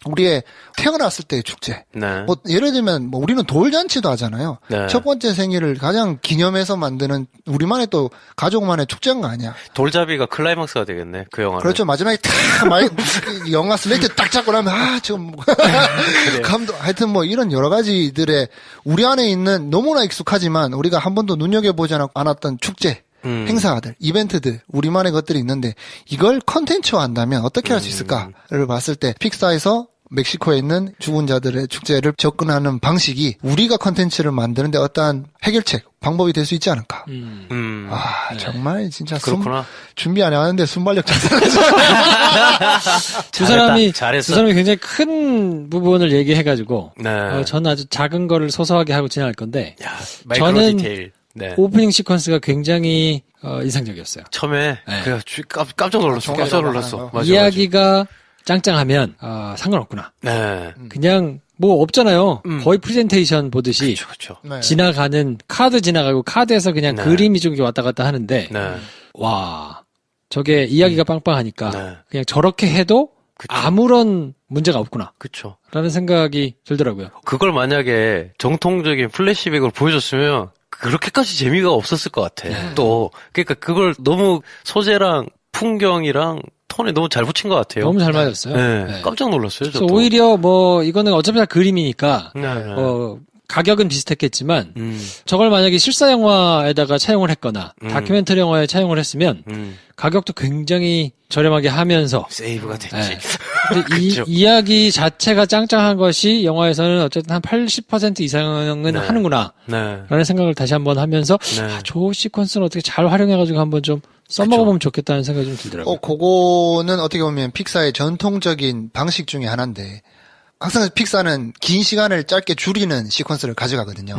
우리의 태어났을 때의 축제. 뭐 예를 들면 뭐 우리는 돌잔치도 하잖아요. 첫 번째 생일을 가장 기념해서 만드는 우리만의 또 가족만의 축제인 거 아니야. 돌잡이가 클라이막스가 되겠네. 그 영화는. 그렇죠. 마지막에 탁 영화 슬레이트 딱 잡고 나면 지금 감독 하여튼 뭐 이런 여러 가지들의 우리 안에 있는 너무나 익숙하지만 우리가 한 번도 눈여겨보지 않았던 축제. 행사들, 이벤트들, 우리만의 것들이 있는데 이걸 컨텐츠화한다면 어떻게 할 수 있을까를 봤을 때 픽사에서 멕시코에 있는 죽은 자들의 축제를 접근하는 방식이 우리가 컨텐츠를 만드는데 어떠한 해결책, 방법이 될 수 있지 않을까. 정말 진짜 그렇구나. 준비 안 하는데 순발력 자살하죠. 두 사람이 잘했어. 굉장히 큰 부분을 얘기해가지고 네. 저는 아주 작은 거를 소소하게 하고 지나갈 건데 마이크로 저는 디테일. 오프닝 시퀀스가 굉장히 인상적이었어요. 처음에 깜짝 놀랐어. 맞아, 이야기가 짱짱하면 상관없구나. 그냥 뭐 없잖아요. 거의 프레젠테이션 보듯이 그쵸. 지나가는 카드 지나가고 카드에서 그냥 그림이 좀 왔다 갔다 하는데 와 저게 이야기가 빵빵하니까 네. 그냥 저렇게 해도 그쵸. 아무런 문제가 없구나. 그쵸. 라는 생각이 들더라고요. 그걸 만약에 정통적인 플래시백으로 보여줬으면 그렇게까지 재미가 없었을 것 같아. 또 그러니까 그걸 너무 소재랑 풍경이랑 톤에 너무 잘 붙인 것 같아요. 너무 잘 맞았어요. 네, 네. 깜짝 놀랐어요. 그래서 저도. 오히려 뭐 이거는 어차피 다 그림이니까 네, 네. 가격은 비슷했겠지만 저걸 만약에 실사 영화에다가 차용을 했거나 다큐멘터리 영화에 차용을 했으면 가격도 굉장히 저렴하게 하면서 세이브가 됐지. 네. 근데 이 그쵸. 이야기 자체가 짱짱한 것이 영화에서는 어쨌든 한 80% 이상은 네. 하는구나 네. 라는 생각을 다시 한번 하면서 네. 저 시퀀스는 어떻게 잘 활용해가지고 한번 좀 써먹어보면 좋겠다는 생각이 좀 들더라고요. 그거는 어떻게 보면 픽사의 전통적인 방식 중에 하나인데, 항상 픽사는 긴 시간을 짧게 줄이는 시퀀스를 가져가거든요.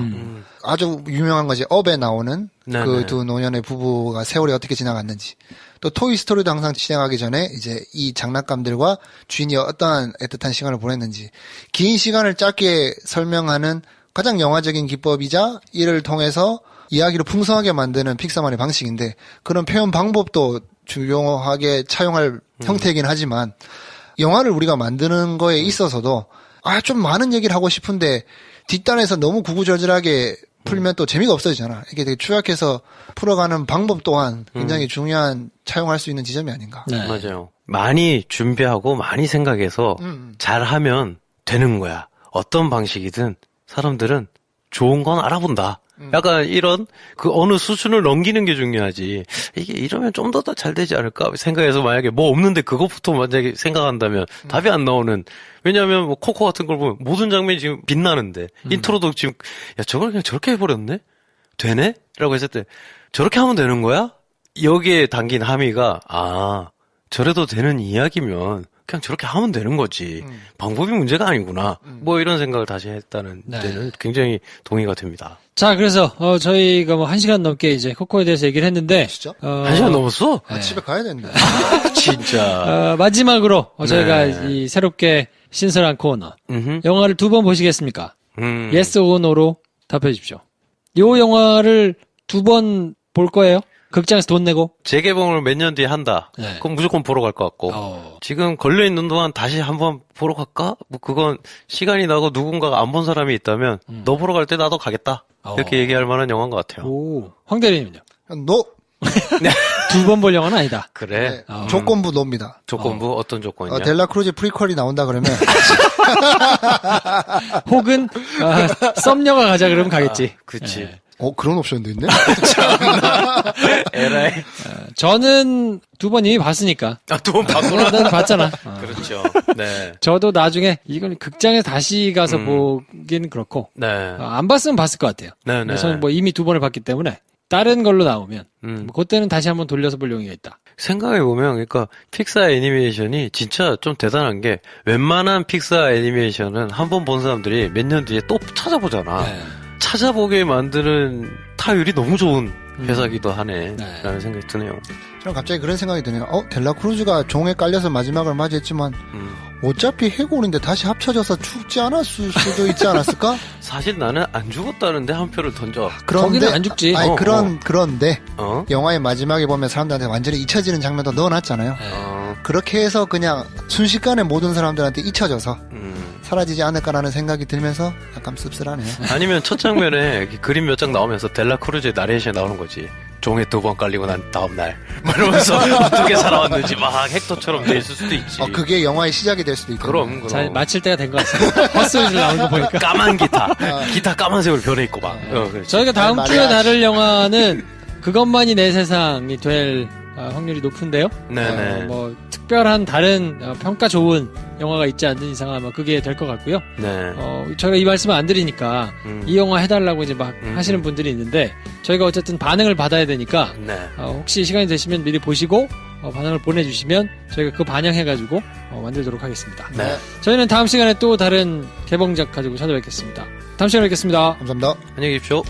아주 유명한 것이 업에 나오는 네, 그 네. 두 노년의 부부가 세월이 어떻게 지나갔는지. 또 토이스토리도 항상 시작하기 전에 이제 이 장난감들과 주인이 어떠한 애틋한 시간을 보냈는지 긴 시간을 짧게 설명하는 가장 영화적인 기법이자 이를 통해서 이야기를 풍성하게 만드는 픽사만의 방식인데, 그런 표현 방법도 중요하게 차용할 형태이긴 하지만 영화를 우리가 만드는 거에 있어서도 좀 많은 얘기를 하고 싶은데 뒷단에서 너무 구구절절하게 풀면 또 재미가 없어지잖아. 이게 되게 추약해서 풀어가는 방법 또한 굉장히 중요한 차용할 수 있는 지점이 아닌가. 네. 맞아요. 많이 준비하고 많이 생각해서 잘하면 되는 거야. 어떤 방식이든 사람들은 좋은 건 알아본다. 약간 이런 그 어느 수준을 넘기는 게 중요하지. 이게 이러면 좀 더 잘 되지 않을까 생각해서 만약에 뭐 없는데 그것부터 만약에 생각한다면 답이 안 나오는. 왜냐하면 뭐 코코 같은 걸 보면 모든 장면이 지금 빛나는데 인트로도 지금 야 저걸 그냥 저렇게 해버렸네? 되네? 라고 했을 때 저렇게 하면 되는 거야? 여기에 담긴 함의가 저래도 되는 이야기면 그냥 저렇게 하면 되는 거지. 방법이 문제가 아니구나. 뭐 이런 생각을 다시 했다는 네. 데는 굉장히 동의가 됩니다. 자, 그래서 저희가 뭐 1시간 넘게 이제 코코에 대해서 얘기를 했는데 진짜? 1시간 넘었어? 집에 가야 되는데. 진짜. 마지막으로 저희가 네. 이 새롭게 신설한 코너 음흠. 영화를 2번 보시겠습니까? Yes or No로 답해 주십시오. 이 영화를 2번 볼 거예요? 극장에서 돈 내고? 재개봉을 몇 년 뒤에 한다. 네. 그럼 무조건 보러 갈 것 같고. 지금 걸려있는 동안 다시 한번 보러 갈까? 뭐 그건 시간이 나고 누군가가 안 본 사람이 있다면 너 보러 갈 때 나도 가겠다. 이렇게 얘기할 만한 영화인 것 같아요. 오, 황 대리님은요? 노! 2번 볼 영화는 아니다. 그래. 네, 조건부 노입니다. 조건부 어떤 조건이냐? 델라크루즈 프리퀄이 나온다 그러면 혹은 썸녀가 가자 그러면 가겠지. 그치. 네. 그런 옵션도 있네? 에라이. 저는 2번 이미 봤으니까. 두 번 봤구나. 난 봤잖아. 그렇죠. 네. 저도 나중에 이건 극장에 다시 가서 보기는 그렇고 네. 안 봤으면 봤을 것 같아요. 네, 네. 저는 뭐 이미 2번을 봤기 때문에 다른 걸로 나오면 음. 뭐 그때는 다시 한번 돌려서 볼 용의가 있다. 생각해보면, 그러니까, 픽사 애니메이션이 진짜 좀 대단한 게, 웬만한 픽사 애니메이션은 한 번 본 사람들이 몇 년 뒤에 또 찾아보잖아. 네. 찾아보게 만드는 타율이 너무 좋은 회사기도 하네. 네. 라는 생각이 드네요. 저는 갑자기 그런 생각이 드네요. 델라크루즈가 종에 깔려서 마지막을 맞이했지만 어차피 해골인데 다시 합쳐져서 죽지 않았을 수도 있지 않았을까? 사실 나는 안 죽었다는데 한 표를 던져. 거기는 안 죽지. 아니, 그런데 어? 영화의 마지막에 보면 사람들한테 완전히 잊혀지는 장면도 넣어놨잖아요. 그렇게 해서 그냥 순식간에 모든 사람들한테 잊혀져서 사라지지 않을까라는 생각이 들면서 약간 씁쓸하네요. 아니면 첫 장면에 그림 몇 장 나오면서 델라크루즈의 나레이션이 나오는 거지. 종에 2번 깔리고 난 다음날. 이러면서 어떻게 살아왔는지 막 헥터처럼 돼 있을 수도 있지. 그게 영화의 시작이 될 수도 있고. 그럼. 자, 마칠 때가 된 것 같습니다. 헛소리를 나오는 거 보니까. 까만 기타. 기타 까만색으로 변해 있고 막. 그렇지. 저희가 다음 잘 주에 말해야지. 다룰 영화는 그것만이 내 세상이 될 확률이 높은데요. 네네. 뭐 특별한 다른 평가 좋은 영화가 있지 않는 이상 아마 그게 될 것 같고요. 네. 저희가 이 말씀을 안 드리니까 이 영화 해달라고 이제 막 하시는 분들이 있는데 저희가 어쨌든 반응을 받아야 되니까 네. 혹시 시간이 되시면 미리 보시고 반응을 보내주시면 저희가 그거 반영해가지고 만들도록 하겠습니다. 네. 저희는 다음 시간에 또 다른 개봉작 가지고 찾아뵙겠습니다. 다음 시간에 뵙겠습니다. 감사합니다. 안녕히 계십시오.